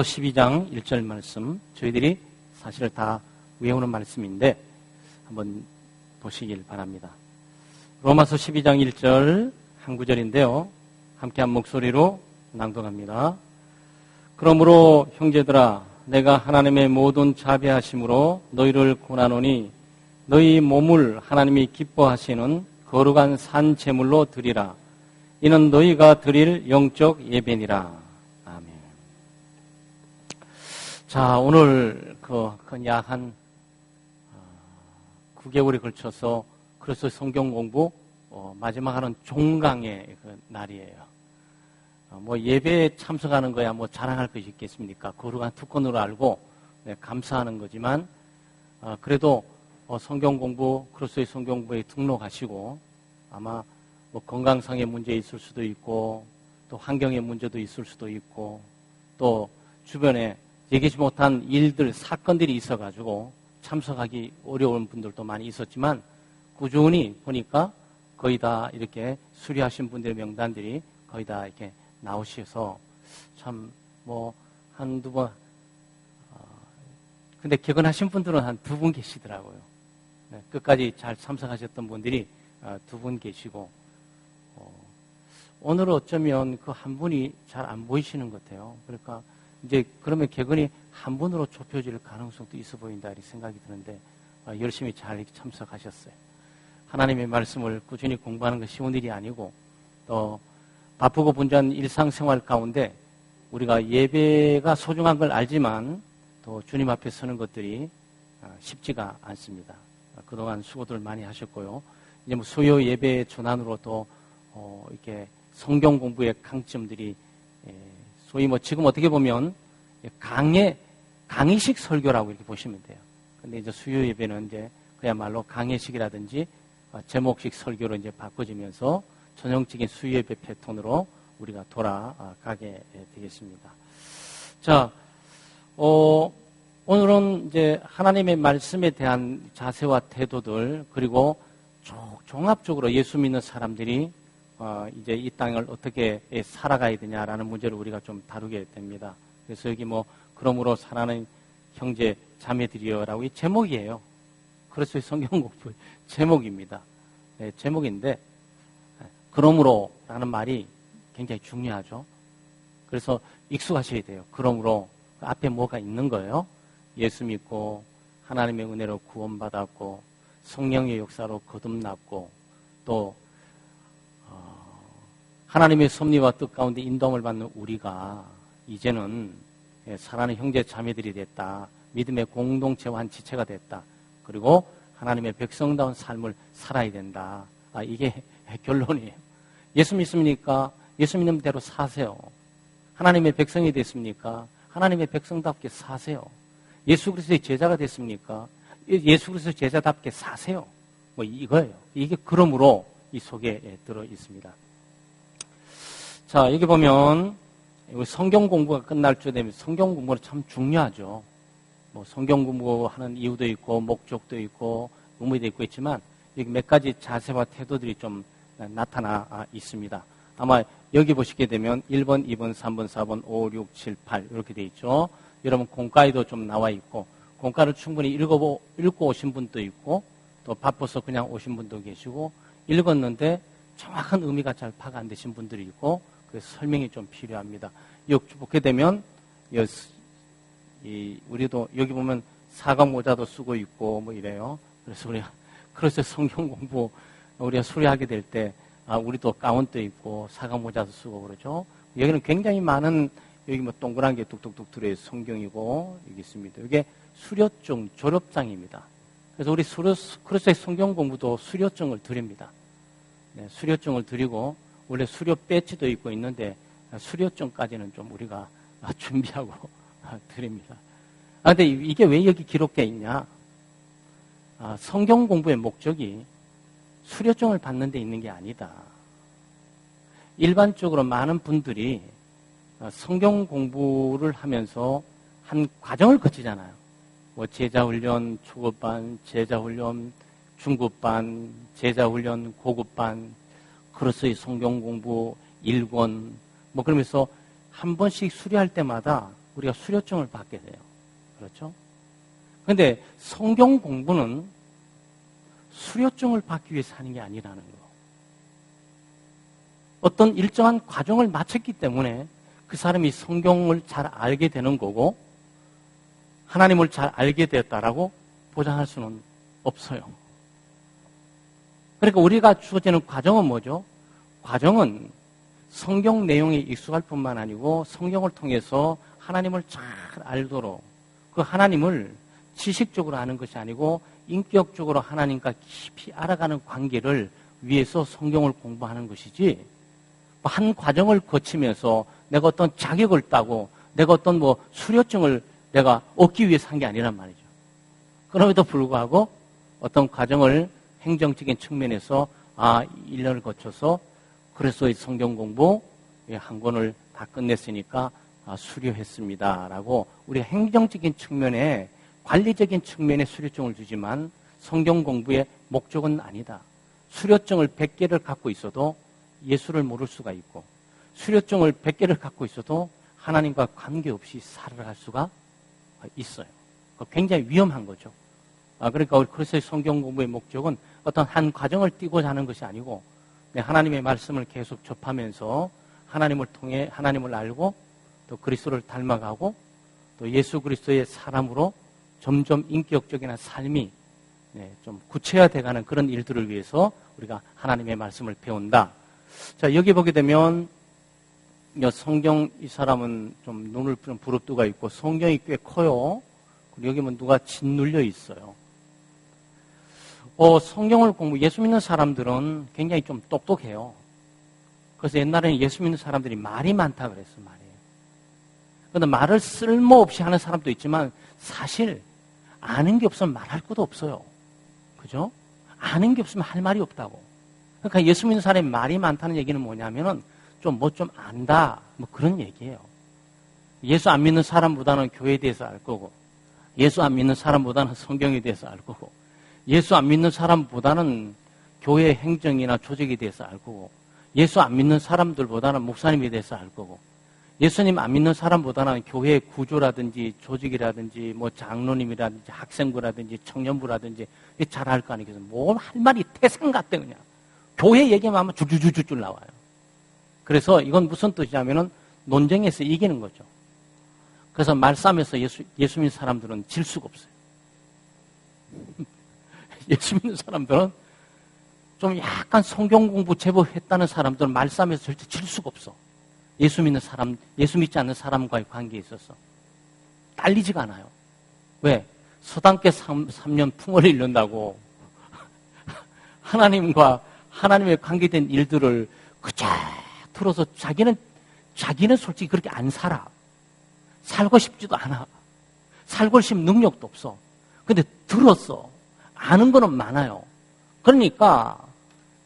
12장 1절 말씀, 저희들이 사실 다 외우는 말씀인데 한번 보시길 바랍니다. 로마서 12장 1절 한 구절인데요. 함께 한 목소리로 낭독합니다. 그러므로 형제들아, 내가 하나님의 모든 자비하심으로 너희를 권하노니 너희 몸을 하나님이 기뻐하시는 거룩한 산 제물로 드리라. 이는 너희가 드릴 영적 예배니라. 자, 오늘 약 한 9개월에 걸쳐서 그리스도의 성경 공부 마지막 하는 종강의 그 날이에요. 예배에 참석하는 거야 자랑할 것이 있겠습니까? 거룩한 특권으로 알고 감사하는 거지만 그래도 성경 공부, 그리스도의 성경 공부에 등록하시고 아마 건강상의 문제 있을 수도 있고 또 환경의 문제도 있을 수도 있고 또 주변에 얘기하지 못한 일들, 사건들이 있어가지고 참석하기 어려운 분들도 많이 있었지만 꾸준히 보니까 거의 다 이렇게 수료하신 분들의 명단들이 거의 다 이렇게 나오셔서 참 한두 번, 근데 개근하신 분들은 한 두 분 계시더라고요. 네, 끝까지 잘 참석하셨던 분들이 두 분 계시고, 오늘 어쩌면 그 한 분이 잘 안 보이시는 것 같아요. 그러니까 이제 그러면 개근이 한 분으로 좁혀질 가능성도 있어 보인다 이렇게 생각이 드는데 열심히 잘 참석하셨어요. 하나님의 말씀을 꾸준히 공부하는 것이 쉬운 일이 아니고 또 바쁘고 분주한 일상생활 가운데 우리가 예배가 소중한 걸 알지만 또 주님 앞에 서는 것들이 쉽지가 않습니다. 그동안 수고들 많이 하셨고요. 이제 수요 예배의 전환으로 또 이렇게 성경 공부의 강점들이 소위 지금 어떻게 보면 강의식 설교라고 이렇게 보시면 돼요. 근데 이제 수요 예배는 이제 그야말로 강의식이라든지 제목식 설교로 이제 바꿔지면서 전형적인 수요 예배 패턴으로 우리가 돌아가게 되겠습니다. 자, 오늘은 이제 하나님의 말씀에 대한 자세와 태도들 그리고 종합적으로 예수 믿는 사람들이 이제 이 땅을 어떻게 살아가야 되냐라는 문제를 우리가 좀 다루게 됩니다. 그래서 여기 그러므로 사랑하는 형제 자매들이여라고 이 제목이에요. 그래서 성경 공부 제목입니다. 네, 제목인데 그러므로라는 말이 굉장히 중요하죠. 그래서 익숙하셔야 돼요. 그러므로 앞에 뭐가 있는 거예요. 예수 믿고 하나님의 은혜로 구원받았고 성령의 역사로 거듭났고 또 하나님의 섭리와 뜻 가운데 인도함을 받는 우리가 이제는 사랑하는 형제 자매들이 됐다. 믿음의 공동체와 한 지체가 됐다. 그리고 하나님의 백성다운 삶을 살아야 된다. 이게 결론이에요. 예수 믿습니까? 예수 믿는 대로 사세요. 하나님의 백성이 됐습니까? 하나님의 백성답게 사세요. 예수 그리스도의 제자가 됐습니까? 예수 그리스도의 제자답게 사세요. 이거예요. 이게 그러므로 이 속에 들어 있습니다. 자, 여기 보면 성경 공부가 끝날 때 되면 성경 공부는 참 중요하죠. 성경 공부하는 이유도 있고 목적도 있고 의미도 있고 있지만 여기 몇 가지 자세와 태도들이 좀 나타나 있습니다. 아마 여기 보시게 되면 1번, 2번, 3번, 4번, 5, 6, 7, 8 이렇게 돼 있죠. 여러분 공과에도 좀 나와 있고 공과를 충분히 읽고 오신 분도 있고 또 바빠서 그냥 오신 분도 계시고 읽었는데 정확한 의미가 잘 파악 안 되신 분들이 있고 그래서 설명이 좀 필요합니다. 여기 보게 되면 우리도 여기 보면 사과 모자도 쓰고 있고 이래요. 그래서 우리가 그래서 성경 공부 우리가 수료하게 될 때 우리도 가운도 입고 사과 모자도 쓰고 그러죠. 여기는 굉장히 많은 여기 동그란 게 뚝뚝뚝 들어있는 성경이고 여기 있습니다. 이게 수료증 졸업장입니다. 그래서 우리 그리스도의 성경 공부도 수료증을 드립니다. 네, 수료증을 드리고 원래 수료 배지도 있고 있는데 수료증까지는 좀 우리가 준비하고 드립니다. 근데 이게 왜 여기 기록되어 있냐? 성경 공부의 목적이 수료증을 받는 데 있는 게 아니다. 일반적으로 많은 분들이 성경 공부를 하면서 한 과정을 거치잖아요. 제자훈련 초급반, 제자훈련 중급반, 제자훈련 고급반, 그리스도의 성경 공부 1권 그러면서 한 번씩 수료할 때마다 우리가 수료증을 받게 돼요. 그렇죠? 그런데 성경 공부는 수료증을 받기 위해서 하는 게 아니라는 거. 어떤 일정한 과정을 마쳤기 때문에 그 사람이 성경을 잘 알게 되는 거고 하나님을 잘 알게 되었다라고 보장할 수는 없어요. 그러니까 우리가 주어지는 과정은 뭐죠? 과정은 성경 내용에 익숙할 뿐만 아니고 성경을 통해서 하나님을 잘 알도록 그 하나님을 지식적으로 아는 것이 아니고 인격적으로 하나님과 깊이 알아가는 관계를 위해서 성경을 공부하는 것이지 한 과정을 거치면서 내가 어떤 자격을 따고 내가 어떤 수료증을 내가 얻기 위해서 한 게 아니란 말이죠. 그럼에도 불구하고 어떤 과정을 행정적인 측면에서 1년을 거쳐서 그래서 성경 공부 한 권을 다 끝냈으니까 수료했습니다라고 우리 행정적인 측면에 관리적인 측면에 수료증을 주지만 성경 공부의 목적은 아니다. 수료증을 100개를 갖고 있어도 예수를 모를 수가 있고 수료증을 100개를 갖고 있어도 하나님과 관계없이 살아갈 수가 있어요. 굉장히 위험한 거죠. 그러니까 그래서 성경 공부의 목적은 어떤 한 과정을 띄고자 하는 것이 아니고 하나님의 말씀을 계속 접하면서 하나님을 통해 하나님을 알고 또 그리스도를 닮아가고 또 예수 그리스도의 사람으로 점점 인격적인 삶이 좀 구체화돼가는 그런 일들을 위해서 우리가 하나님의 말씀을 배운다. 자, 여기 보게 되면 성경 이 사람은 좀 눈을 좀 부릅뜨고 있고 성경이 꽤 커요. 그리고 여기 보면 누가 짓눌려 있어요. 성경을 예수 믿는 사람들은 굉장히 좀 똑똑해요. 그래서 옛날에는 예수 믿는 사람들이 말이 많다 그랬어, 말이에요. 그런데 말을 쓸모없이 하는 사람도 있지만 사실 아는 게 없으면 말할 것도 없어요. 그죠? 아는 게 없으면 할 말이 없다고. 그러니까 예수 믿는 사람이 말이 많다는 얘기는 뭐냐면은 좀 안다. 그런 얘기예요. 예수 안 믿는 사람보다는 교회에 대해서 알 거고, 예수 안 믿는 사람보다는 성경에 대해서 알 거고, 예수 안 믿는 사람보다는 교회 행정이나 조직에 대해서 알 거고, 예수 안 믿는 사람들보다는 목사님에 대해서 알 거고, 예수님 안 믿는 사람보다는 교회 구조라든지 조직이라든지 장로님이라든지 학생부라든지 청년부라든지 잘 알 거 아니겠어요. 뭘 할 말이 태산 같대 그냥. 교회 얘기만 하면 줄줄줄줄 나와요. 그래서 이건 무슨 뜻이냐면은 논쟁에서 이기는 거죠. 그래서 말싸움에서 예수 믿는 사람들은 질 수가 없어요. 예수 믿는 사람들은 좀 약간 성경 공부 제법 했다는 사람들은 말싸움에서 절대 질 수가 없어. 예수 믿지 않는 사람과의 관계에 있어서. 딸리지가 않아요. 왜? 서당계 3년 풍어를 잃는다고 하나님의 관계된 일들을 그저 들어서 자기는 솔직히 그렇게 안 살아. 살고 싶지도 않아. 살고 싶은 능력도 없어. 근데 들었어. 아는 거는 많아요. 그러니까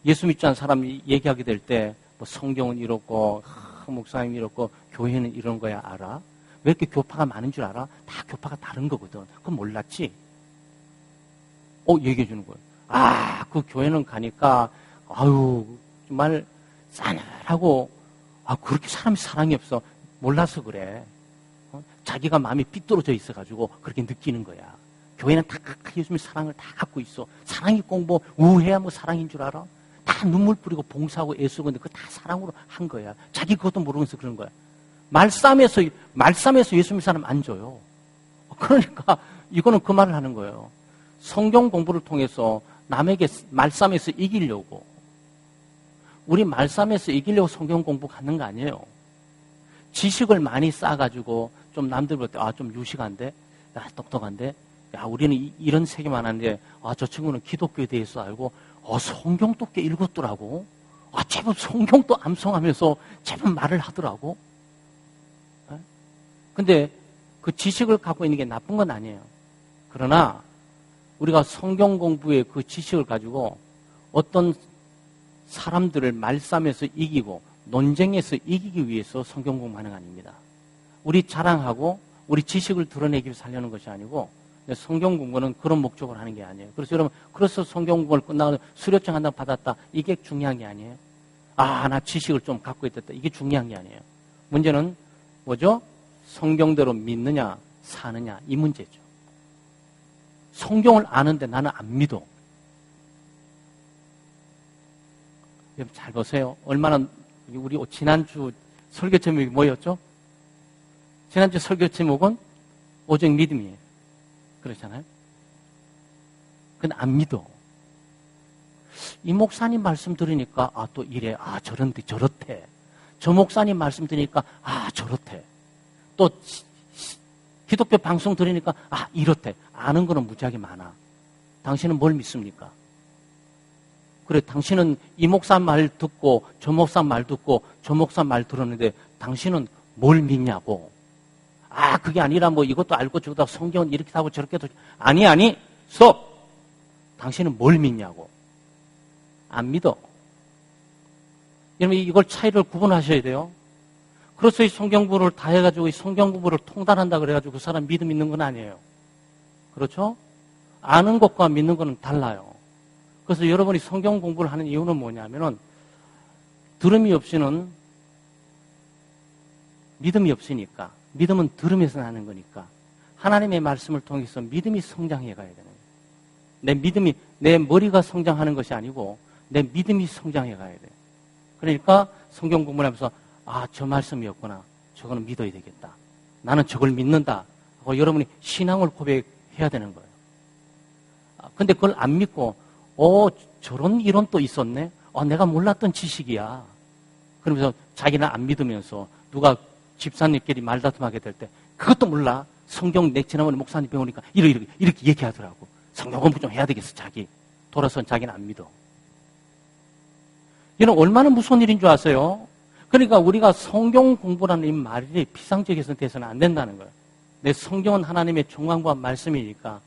예수 믿지 않는 사람이 얘기하게 될 때 성경은 이렇고 목사님 이렇고 교회는 이런 거야 알아? 왜 이렇게 교파가 많은 줄 알아? 다 교파가 다른 거거든. 그건 몰랐지? 얘기해 주는 거예요. 그 교회는 가니까 정말 싸늘하고 그렇게 사람이 사랑이 없어. 몰라서 그래. 자기가 마음이 삐뚤어져 있어가지고 그렇게 느끼는 거야. 교회는 다 예수님의 사랑을 다 갖고 있어. 사랑이 꼭 우해야 사랑인 줄 알아? 다 눈물 뿌리고 봉사하고 애쓰고 근데 그거 다 사랑으로 한 거야. 자기 그것도 모르면서 그런 거야. 말싸움에서 예수님의 사람 안 줘요. 그러니까 이거는 그 말을 하는 거예요. 성경 공부를 통해서 남에게 말싸움에서 이기려고 우리 말싸움에서 이기려고 성경 공부 갖는 거 아니에요. 지식을 많이 쌓아가지고 좀 남들 볼 때 좀 유식한데 똑똑한데 우리는 이런 세계만 하는데 저 친구는 기독교에 대해서 알고 성경도 꽤 읽었더라고. 제법 성경도 암송하면서 제법 말을 하더라고. 근데 그 지식을 갖고 있는 게 나쁜 건 아니에요. 그러나 우리가 성경 공부의 그 지식을 가지고 어떤 사람들을 말싸움에서 이기고 논쟁에서 이기기 위해서 성경 공부하는 거 아닙니다. 우리 자랑하고 우리 지식을 드러내기 위해서 하려는 것이 아니고 성경 공부는 그런 목적으로 하는 게 아니에요. 그래서 여러분, 그래서 성경 공부를 끝나고 수료증 한 장 받았다. 이게 중요한 게 아니에요. 나 지식을 좀 갖고 있었다. 이게 중요한 게 아니에요. 문제는 뭐죠? 성경대로 믿느냐 사느냐 이 문제죠. 성경을 아는데 나는 안 믿어. 여러분 잘 보세요. 얼마나 우리 지난주 설교 제목이 뭐였죠? 지난주 설교 제목은 오직 믿음이에요. 그렇잖아요. 근데 안 믿어. 이 목사님 말씀 들으니까 또 이래, 저런데 저렇대. 저 목사님 말씀 들으니까 저렇대. 또 기독교 방송 들으니까 이렇대. 아는 거는 무지하게 많아. 당신은 뭘 믿습니까? 그래, 당신은 이 목사 말 듣고 저 목사 말 듣고 저 목사 말 들었는데 당신은 뭘 믿냐고. 그게 아니라 뭐 이것도 알고 저것도 성경은 이렇게 하고 저렇게 하고. 아니, 스톱! 당신은 뭘 믿냐고. 안 믿어. 여러분 이걸 차이를 구분하셔야 돼요. 그래서 이 성경 공부를 다 해가지고 이 성경 공부를 통달한다 그래가지고 그 사람 믿음 있는 건 아니에요. 그렇죠? 아는 것과 믿는 것은 달라요. 그래서 여러분이 성경 공부를 하는 이유는 뭐냐면은 들음이 없이는 믿음이 없으니까. 믿음은 들음에서 나는 거니까. 하나님의 말씀을 통해서 믿음이 성장해 가야 되는 거예요. 내 믿음이, 내 머리가 성장하는 것이 아니고 내 믿음이 성장해 가야 돼요. 그러니까 성경 공부를 하면서 저 말씀이었구나. 저거는 믿어야 되겠다. 나는 저걸 믿는다. 하고 여러분이 신앙을 고백해야 되는 거예요. 근데 그걸 안 믿고 저런 이론 또 있었네? 내가 몰랐던 지식이야. 그러면서 자기는 안 믿으면서 누가 집사님끼리 말다툼하게 될 때 그것도 몰라. 성경 지난번에 목사님 배우니까 이렇게 얘기하더라고. 성경 공부 좀 해야 되겠어, 자기. 돌아선 자기는 안 믿어. 이는 얼마나 무서운 일인 줄 아세요? 그러니까 우리가 성경 공부라는 이 말이 피상적에서 돼서는 안 된다는 거예요. 내 성경은 하나님의 정황과 말씀이니까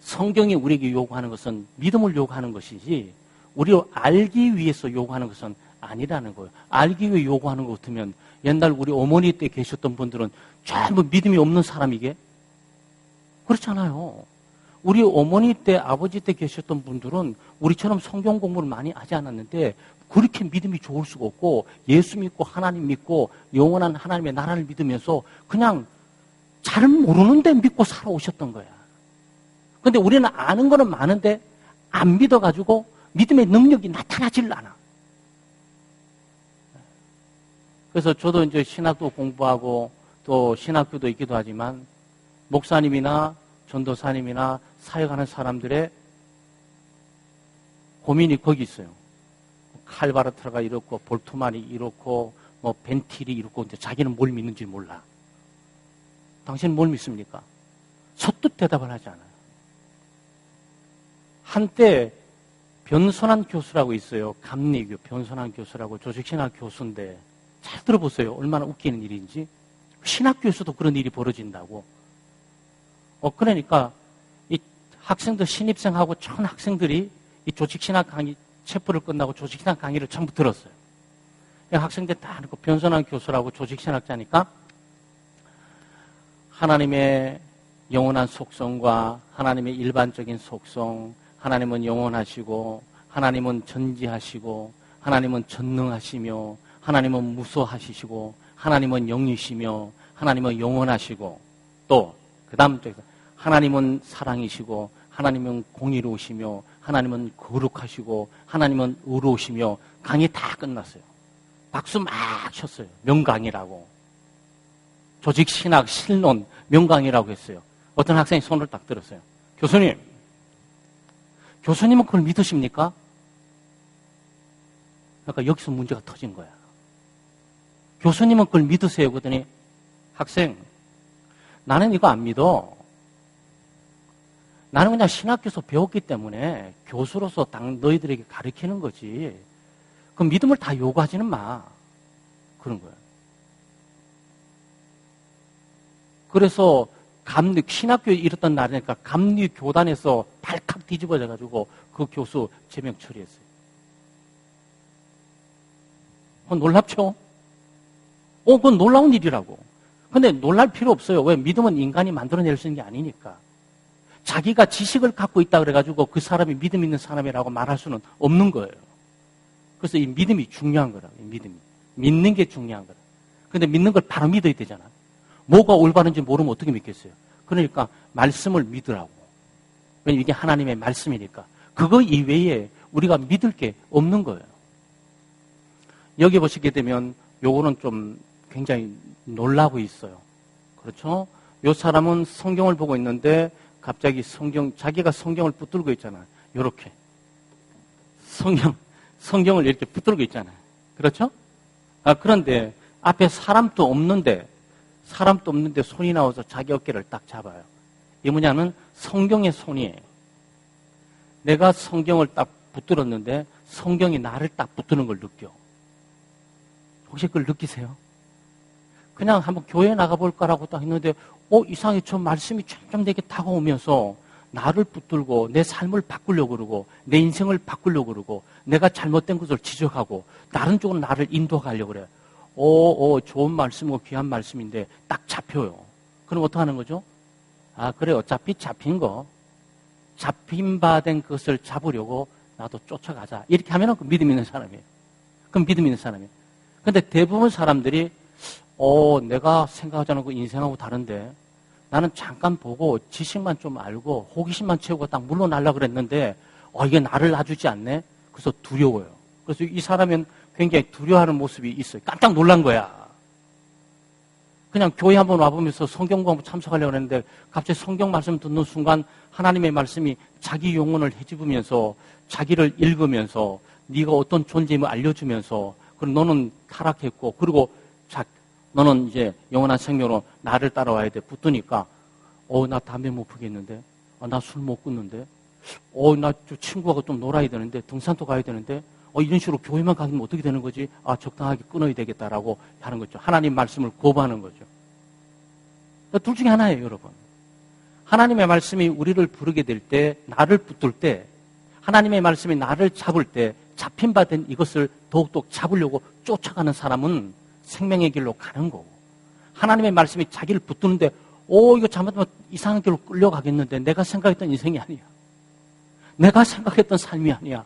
성경이 우리에게 요구하는 것은 믿음을 요구하는 것이지 우리를 알기 위해서 요구하는 것은 아니라는 거예요. 알기 위해 요구하는 것 같으면 옛날 우리 어머니 때 계셨던 분들은 전부 믿음이 없는 사람이게? 그렇잖아요. 우리 어머니 때, 아버지 때 계셨던 분들은 우리처럼 성경 공부를 많이 하지 않았는데 그렇게 믿음이 좋을 수가 없고 예수 믿고 하나님 믿고 영원한 하나님의 나라를 믿으면서 그냥 잘 모르는데 믿고 살아오셨던 거야. 근데 우리는 아는 거는 많은데 안 믿어가지고 믿음의 능력이 나타나질 않아. 그래서 저도 이제 신학도 공부하고 또 신학교도 있기도 하지만 목사님이나 전도사님이나 사역하는 사람들의 고민이 거기 있어요. 칼바르트라가 이렇고 볼트만이 이렇고 뭐 벤틸이 이렇고 이제 자기는 뭘 믿는지 몰라. 당신은 뭘 믿습니까? 서뜻 대답을 하지 않아요. 한때 변선한 교수라고 있어요. 감리교 변선한 교수라고 조직신학 교수인데 잘 들어보세요. 얼마나 웃기는 일인지. 신학교에서도 그런 일이 벌어진다고. 그러니까 이 학생들 신입생하고 전 학생들이 이 조직신학 강의 체포를 끝나고 조직신학 강의를 전부 들었어요. 학생들 다 알고 변선한 교수라고 조직신학자니까 하나님의 영원한 속성과 하나님의 일반적인 속성, 하나님은 영원하시고 하나님은 전지하시고 하나님은 전능하시며 하나님은 무소하시고 하나님은 영이시며 하나님은 영원하시고 또 그 다음 쪽에서 하나님은 사랑이시고 하나님은 공의로우시며 하나님은 거룩하시고 하나님은 의로우시며 강의 다 끝났어요. 박수 막 쳤어요. 명강이라고. 조직신학 실론 명강이라고 했어요. 어떤 학생이 손을 딱 들었어요. 교수님은 그걸 믿으십니까? 그러니까 여기서 문제가 터진 거야. 교수님은 그걸 믿으세요? 그러더니 학생, 나는 이거 안 믿어. 나는 그냥 신학교에서 배웠기 때문에 교수로서 너희들에게 가르치는 거지. 그 믿음을 다 요구하지는 마. 그런 거예요. 그래서 신학교에 이랬던 날이니까 감리 교단에서 발칵 뒤집어져가지고 그 교수 제명 처리했어요. 놀랍죠? 그건 놀라운 일이라고. 근데 놀랄 필요 없어요. 왜? 믿음은 인간이 만들어낼 수 있는 게 아니니까. 자기가 지식을 갖고 있다 그래가지고 그 사람이 믿음 있는 사람이라고 말할 수는 없는 거예요. 그래서 이 믿음이 중요한 거라고. 이 믿음이. 믿는 게 중요한 거라. 근데 믿는 걸 바로 믿어야 되잖아. 뭐가 올바른지 모르면 어떻게 믿겠어요? 그러니까 말씀을 믿으라고. 왜냐면 이게 하나님의 말씀이니까. 그거 이외에 우리가 믿을 게 없는 거예요. 여기 보시게 되면 요거는 좀 굉장히 놀라고 있어요. 그렇죠? 요 사람은 성경을 보고 있는데 갑자기 자기가 성경을 붙들고 있잖아요. 요렇게. 성경을 이렇게 붙들고 있잖아요. 그렇죠? 그런데 앞에 사람도 없는데 손이 나와서 자기 어깨를 딱 잡아요. 이 뭐냐면 성경의 손이에요. 내가 성경을 딱 붙들었는데 성경이 나를 딱 붙드는 걸 느껴. 혹시 그걸 느끼세요? 그냥 한번 교회에 나가볼까라고 딱 했는데 이상하게 저 말씀이 점점 되게 다가오면서 나를 붙들고 내 삶을 바꾸려고 그러고 내 인생을 바꾸려고 그러고 내가 잘못된 것을 지적하고 다른 쪽으로 나를 인도하려고 그래요. 좋은 말씀이고 귀한 말씀인데 딱 잡혀요. 그럼 어떡하는 거죠? 그래 어차피 잡힌 바 된 것을 잡으려고 나도 쫓아가자. 이렇게 하면은 그 믿음 있는 사람이에요. 그럼 믿음 있는 사람이에요. 근데 대부분 사람들이 내가 생각하지 않은 그 인생하고 다른데 나는 잠깐 보고 지식만 좀 알고 호기심만 채우고 딱 물러나려고 그랬는데 이게 나를 놔주지 않네? 그래서 두려워요. 그래서 이 사람은 굉장히 두려워하는 모습이 있어요. 깜짝 놀란 거야. 그냥 교회 한번 와보면서 성경 공부 참석하려고 했는데 갑자기 성경 말씀 듣는 순간 하나님의 말씀이 자기 영혼을 헤집으면서 자기를 읽으면서 네가 어떤 존재임을 알려주면서 그리고 너는 타락했고 그리고 너는 이제 영원한 생명으로 나를 따라와야 돼. 붙으니까 나 담배 못 피겠는데 나 술 못 끊는데 나 친구하고 좀 놀아야 되는데 등산도 가야 되는데 이런 식으로 교회만 가면 어떻게 되는 거지? 적당하게 끊어야 되겠다라고 하는 거죠. 하나님 말씀을 거부하는 거죠. 둘 중에 하나예요, 여러분. 하나님의 말씀이 우리를 부르게 될 때, 나를 붙들 때, 하나님의 말씀이 나를 잡을 때, 잡힌 바 된 이것을 더욱더 잡으려고 쫓아가는 사람은 생명의 길로 가는 거고, 하나님의 말씀이 자기를 붙드는데, 이거 잘못하면 이상한 길로 끌려가겠는데, 내가 생각했던 인생이 아니야. 내가 생각했던 삶이 아니야.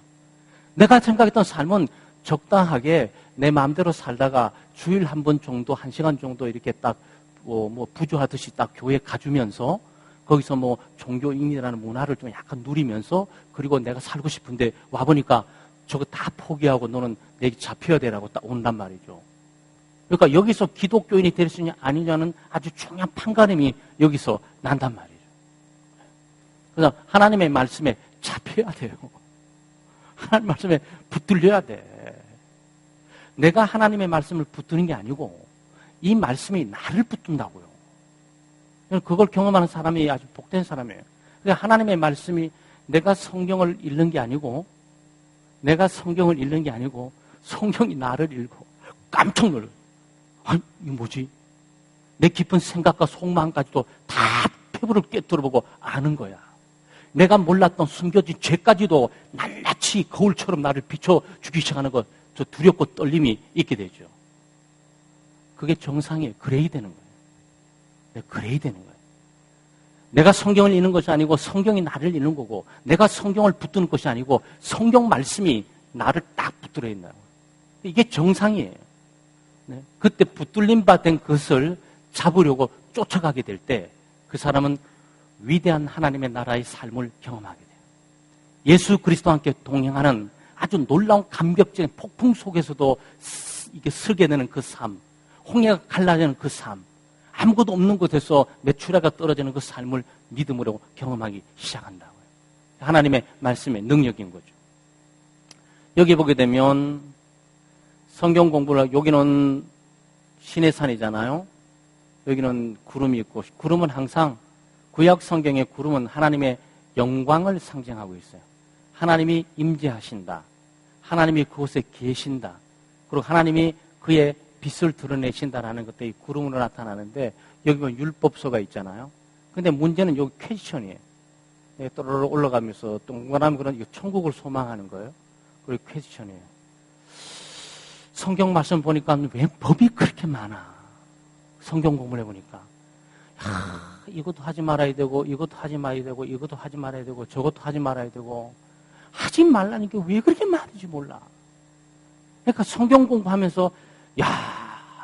내가 생각했던 삶은 적당하게 내 마음대로 살다가 주일 한 번 정도, 1시간 정도 이렇게 딱, 부조하듯이 딱 교회 가주면서 거기서 종교인이라는 문화를 좀 약간 누리면서 그리고 내가 살고 싶은데 와보니까 저거 다 포기하고 너는 내게 잡혀야 되라고 딱 온단 말이죠. 그러니까 여기서 기독교인이 될 수 있냐 아니냐는 아주 중요한 판가름이 여기서 난단 말이죠. 그래서 하나님의 말씀에 잡혀야 돼요. 하나님 말씀에 붙들려야 돼. 내가 하나님의 말씀을 붙드는 게 아니고 이 말씀이 나를 붙든다고요. 그걸 경험하는 사람이 아주 복된 사람이에요. 그러니까 하나님의 말씀이 내가 성경을 읽는 게 아니고 성경이 나를 읽고 깜짝 놀라요. 이거 뭐지? 내 깊은 생각과 속마음까지도 다 폐부를 꿰뚫어보고 아는 거야. 내가 몰랐던 숨겨진 죄까지도 낱낱이 거울처럼 나를 비춰주기 시작하는 것, 저 두렵고 떨림이 있게 되죠. 그게 정상이에요. 그래야 되는 거예요. 그래야 되는 거예요. 내가 성경을 읽는 것이 아니고 성경이 나를 읽는 거고 내가 성경을 붙드는 것이 아니고 성경 말씀이 나를 딱 붙들어 있는 거예요. 이게 정상이에요. 네? 그때 붙들림 바 된 것을 잡으려고 쫓아가게 될 때 그 사람은 위대한 하나님의 나라의 삶을 경험하게 돼요. 예수 그리스도와 함께 동행하는 아주 놀라운 감격적인 폭풍 속에서도 이게 설게 되는 그 삶, 홍해가 갈라지는 그 삶, 아무것도 없는 곳에서 메추라가 떨어지는 그 삶을 믿음으로 경험하기 시작한다고요. 하나님의 말씀의 능력인 거죠. 여기 보게 되면 성경 공부를 여기는 시내산이잖아요. 여기는 구름이 있고 구름은 항상 구약 성경의 구름은 하나님의 영광을 상징하고 있어요. 하나님이 임재하신다. 하나님이 그곳에 계신다. 그리고 하나님이 그의 빛을 드러내신다라는 것들이 구름으로 나타나는데 여기 보면 율법서가 있잖아요. 근데 문제는 여기 퀘스천이에요. 또르르 올라가면서 동그라미 그런 천국을 소망하는 거예요. 그리고 퀘스천이에요. 성경 말씀 보니까 왜 법이 그렇게 많아? 성경 공부를 해보니까 이것도 하지 말아야 되고 이것도 하지 말아야 되고 이것도 하지 말아야 되고 저것도 하지 말아야 되고 하지 말라니까 왜 그렇게 많은지 몰라. 그러니까 성경 공부하면서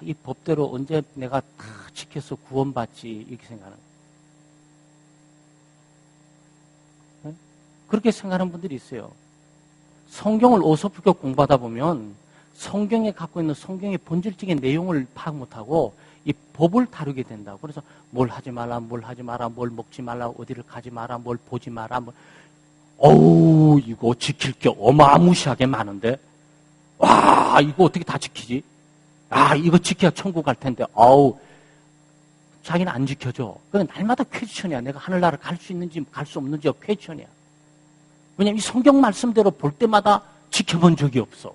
이 법대로 언제 내가 다 지켜서 구원받지 이렇게 생각하는 거예요. 그렇게 생각하는 분들이 있어요. 성경을 어설프게 공부하다 보면 성경에 갖고 있는 성경의 본질적인 내용을 파악 못하고 이 법을 다루게 된다고. 그래서 뭘 하지 말라, 뭘 하지 마라, 뭘 먹지 말라, 어디를 가지 마라, 뭘 보지 마라. 어우, 이거 지킬 게 어마무시하게 많은데. 와, 이거 어떻게 다 지키지? 아, 이거 지켜야 천국 갈 텐데. 아우, 자기는 안 지켜줘. 그건 날마다 퀘스천이야. 내가 하늘나라 갈 수 있는지 갈 수 없는지가 퀘스천이야. 왜냐면 이 성경 말씀대로 볼 때마다 지켜본 적이 없어.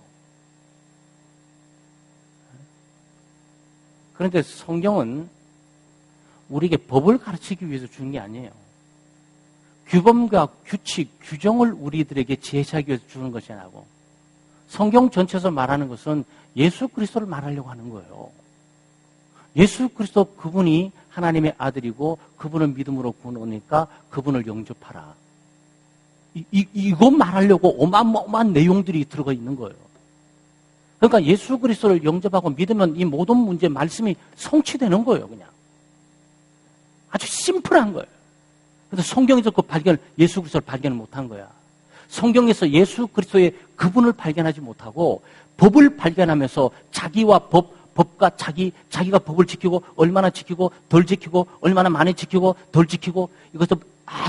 그런데 성경은 우리에게 법을 가르치기 위해서 주는 게 아니에요. 규범과 규칙, 규정을 우리들에게 제시하기 위해서 주는 것이 아니고 성경 전체에서 말하는 것은 예수 그리스도를 말하려고 하는 거예요. 예수 그리스도 그분이 하나님의 아들이고 그분을 믿음으로 구원하니까 그분을 영접하라. 이거 말하려고 어마어마한 내용들이 들어가 있는 거예요. 그러니까 예수 그리스도를 영접하고 믿으면 이 모든 문제 말씀이 성취되는 거예요. 그냥 아주 심플한 거예요. 그래서 성경에서 그 발견을 예수 그리스도를 발견을 못한 거야. 성경에서 예수 그리스도의 그분을 발견하지 못하고 법을 발견하면서 자기와 법과 자기가 법을 지키고 얼마나 지키고 덜 지키고 얼마나 많이 지키고 덜 지키고 이것도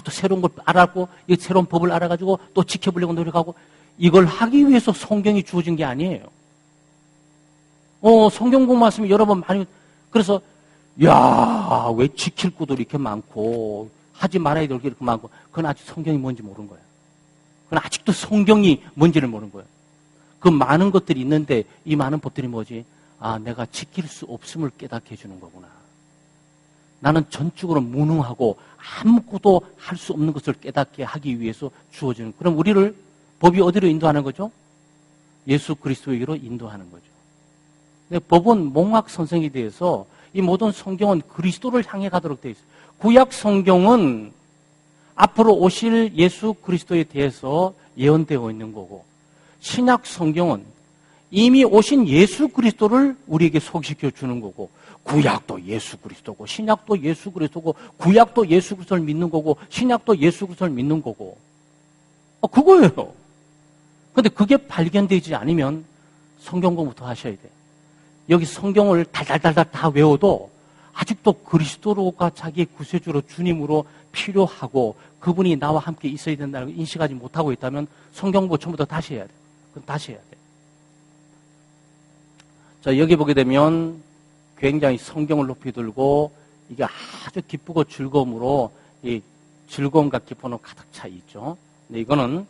또 새로운 걸 알았고 이 새로운 법을 알아가지고 또 지켜보려고 노력하고 이걸 하기 위해서 성경이 주어진 게 아니에요. 성경 공부 말씀이 여러 번 많이 그래서 야, 왜 지킬 것도 이렇게 많고 하지 말아야 될 게 이렇게 많고 그건 아직 성경이 뭔지 모르는 거예요. 그건 아직도 성경이 뭔지를 모르는 거예요. 그 많은 것들이 있는데 이 많은 법들이 뭐지? 아, 내가 지킬 수 없음을 깨닫게 해주는 거구나. 나는 전적으로 무능하고 아무것도 할 수 없는 것을 깨닫게 하기 위해서 주어지는. 그럼 우리를 법이 어디로 인도하는 거죠? 예수 그리스도에게로 인도하는 거죠. 근데 법은 몽학 선생에 대해서 이 모든 성경은 그리스도를 향해 가도록 되어 있어요. 구약 성경은 앞으로 오실 예수 그리스도에 대해서 예언되어 있는 거고 신약 성경은 이미 오신 예수 그리스도를 우리에게 소개시켜 주는 거고 구약도 예수 그리스도고 신약도 예수 그리스도고 구약도 예수 그리스도를 믿는 거고 신약도 예수 그리스도를 믿는 거고 그거예요. 그런데 그게 발견되지 않으면 성경 공부부터 하셔야 돼요. 여기 성경을 달달달달 다 외워도 아직도 그리스도로가 자기의 구세주로 주님으로 필요하고 그분이 나와 함께 있어야 된다는 걸 인식하지 못하고 있다면 성경 공부 전부 다 다시 해야 돼요. 그럼 다시 해야 돼요. 자, 여기 보게 되면 굉장히 성경을 높이 들고 이게 아주 기쁘고 즐거움으로 이 즐거움과 기쁨은 가득 차 있죠. 근데 이거는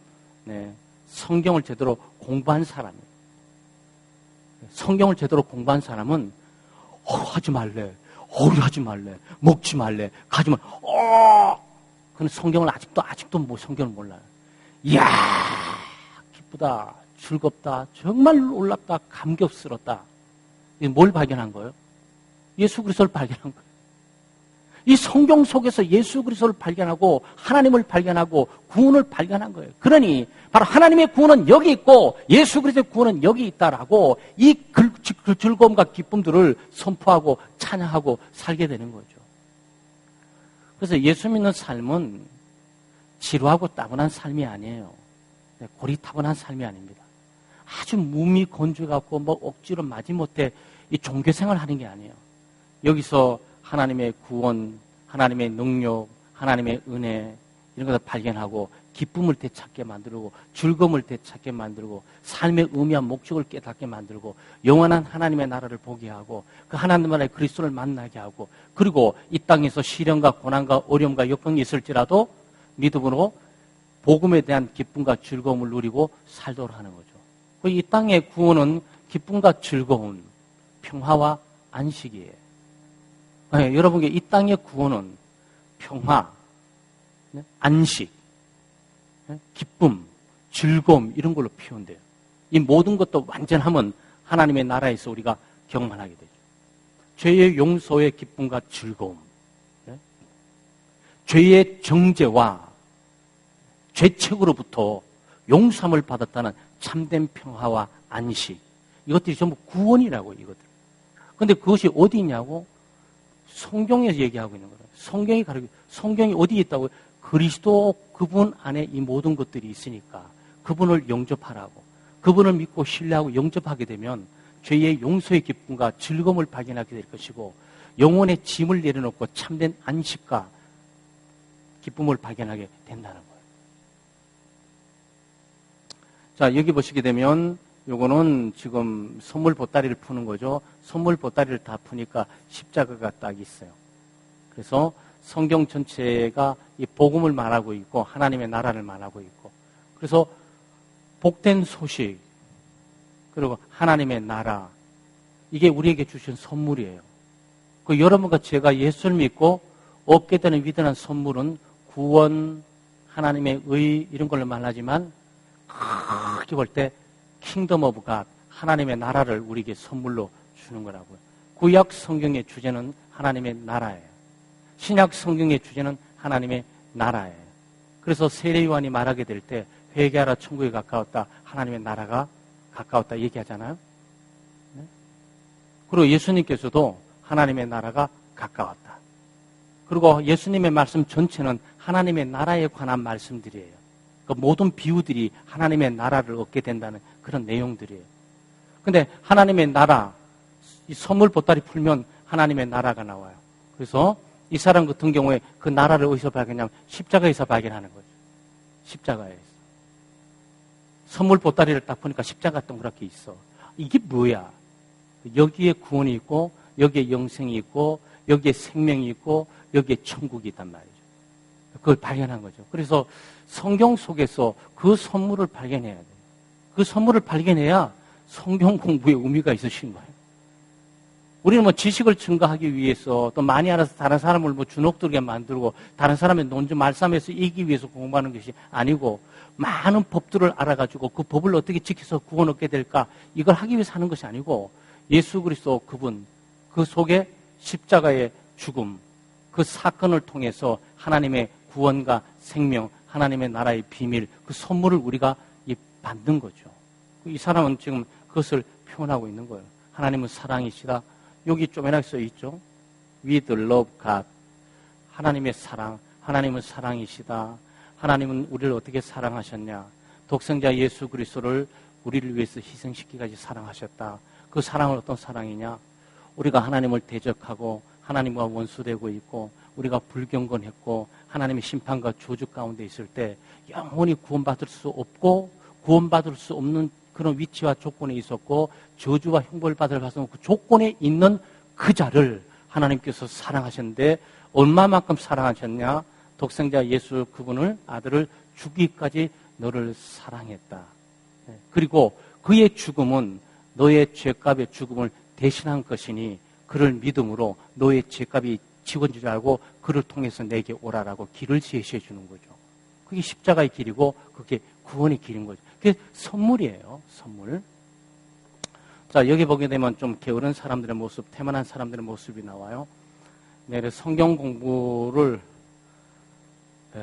성경을 제대로 공부한 사람이에요. 성경을 제대로 공부한 사람은 하지 말래, 하지 말래, 먹지 말래, 가지 말래. 근데 성경을 아직도 뭐 성경을 몰라요. 이야, 기쁘다, 즐겁다, 정말 놀랍다, 감격스럽다. 뭘 발견한 거예요? 예수 그리스도를 발견한 거예요. 이 성경 속에서 예수 그리스도를 발견하고 하나님을 발견하고 구원을 발견한 거예요. 그러니 바로 하나님의 구원은 여기 있고 예수 그리스도의 구원은 여기 있다라고 이 즐거움과 기쁨들을 선포하고 찬양하고 살게 되는 거죠. 그래서 예수 믿는 삶은 지루하고 따분한 삶이 아니에요. 고리타분한 삶이 아닙니다. 아주 몸이 건조해갖고 뭐 억지로 마지못해 이 종교생활을 하는 게 아니에요. 여기서 하나님의 구원, 하나님의 능력, 하나님의 은혜 이런 것을 발견하고 기쁨을 되찾게 만들고 즐거움을 되찾게 만들고 삶의 의미와 목적을 깨닫게 만들고 영원한 하나님의 나라를 보게 하고 그 하나님 나라의 그리스도를 만나게 하고 그리고 이 땅에서 시련과 고난과 어려움과 역경이 있을지라도 믿음으로 복음에 대한 기쁨과 즐거움을 누리고 살도록 하는 거죠. 이 땅의 구원은 기쁨과 즐거움, 평화와 안식이에요. 여러분께 이 땅의 구원은 평화, 안식, 기쁨, 즐거움 이런 걸로 표현돼요. 이 모든 것도 완전하면 하나님의 나라에서 우리가 경험하게 되죠. 죄의 용서의 기쁨과 즐거움, 죄의 정죄와 죄책으로부터 용서함을 받았다는 참된 평화와 안식 이것들이 전부 구원이라고 이것들. 그런데 그것이 어디 있냐고? 성경에서 얘기하고 있는 거예요. 성경이 어디 있다고? 그리스도 그분 안에 이 모든 것들이 있으니까 그분을 영접하라고. 그분을 믿고 신뢰하고 영접하게 되면 죄의 용서의 기쁨과 즐거움을 발견하게 될 것이고 영혼의 짐을 내려놓고 참된 안식과 기쁨을 발견하게 된다는 거예요. 자, 여기 보시게 되면 요거는 지금 선물 보따리를 푸는 거죠. 선물 보따리를 다 푸니까 십자가가 딱 있어요. 그래서 성경 전체가 이 복음을 말하고 있고 하나님의 나라를 말하고 있고 그래서 복된 소식 그리고 하나님의 나라 이게 우리에게 주신 선물이에요. 그 여러분과 제가 예수를 믿고 얻게 되는 위대한 선물은 구원, 하나님의 의 이런 걸로 말하지만 크게 볼 때 킹덤 오브 갓 하나님의 나라를 우리에게 선물로 주는 거라고요. 구약 성경의 주제는 하나님의 나라예요. 신약 성경의 주제는 하나님의 나라예요. 그래서 세례 요한이 말하게 될 때 회개하라 천국에 가까웠다 하나님의 나라가 가까웠다 얘기하잖아요. 네? 그리고 예수님께서도 하나님의 나라가 가까웠다. 그리고 예수님의 말씀 전체는 하나님의 나라에 관한 말씀들이에요. 그 모든 비유들이 하나님의 나라를 얻게 된다는 그런 내용들이에요. 근데 하나님의 나라, 이 선물 보따리 풀면 하나님의 나라가 나와요. 그래서 이 사람 같은 경우에 그 나라를 어디서 발견하냐면 십자가에서 발견하는 거죠. 십자가에서. 선물 보따리를 딱 보니까 십자가 동그랗게 있어. 이게 뭐야? 여기에 구원이 있고 여기에 영생이 있고 여기에 생명이 있고 여기에 천국이 있단 말이죠. 그걸 발견한 거죠. 그래서 성경 속에서 그 선물을 발견해야 돼요. 그 선물을 발견해야 성경 공부에 의미가 있으신 거예요. 우리는 뭐 지식을 증가하기 위해서 또 많이 알아서 다른 사람을 뭐 주눅들게 만들고 다른 사람의 논증 말싸움에서 이기기 위해서 공부하는 것이 아니고 많은 법들을 알아가지고 그 법을 어떻게 지켜서 구원 얻게 될까 이걸 하기 위해서 하는 것이 아니고 예수 그리스도 그분 그 속에 십자가의 죽음 그 사건을 통해서 하나님의 구원과 생명 하나님의 나라의 비밀 그 선물을 우리가 받는 거죠. 이 사람은 지금 그것을 표현하고 있는 거예요. 하나님은 사랑이시다. 여기 쪼매나게 써 있죠. With love God. 하나님의 사랑. 하나님은 사랑이시다. 하나님은 우리를 어떻게 사랑하셨냐. 독생자 예수 그리스도를 우리를 위해서 희생시키기까지 사랑하셨다. 그 사랑은 어떤 사랑이냐. 우리가 하나님을 대적하고 하나님과 원수되고 있고 우리가 불경건했고 하나님의 심판과 저주 가운데 있을 때 영원히 구원받을 수 없고 구원받을 수 없는 그런 위치와 조건에 있었고 저주와 형벌을 받을 가서 그 조건에 있는 그 자를 하나님께서 사랑하셨는데 얼마만큼 사랑하셨냐? 독생자 예수 그분을 아들을 죽기까지 너를 사랑했다. 그리고 그의 죽음은 너의 죄값의 죽음을 대신한 것이니 그를 믿음으로 너의 죄값이 지워진 줄 알고 그를 통해서 내게 오라라고 길을 제시해 주는 거죠. 그게 십자가의 길이고 그게 구원의 길인 거죠. 그게 선물이에요. 선물. 자, 여기 보게 되면 좀 게으른 사람들의 모습, 태만한 사람들의 모습이 나와요. 네, 성경 공부를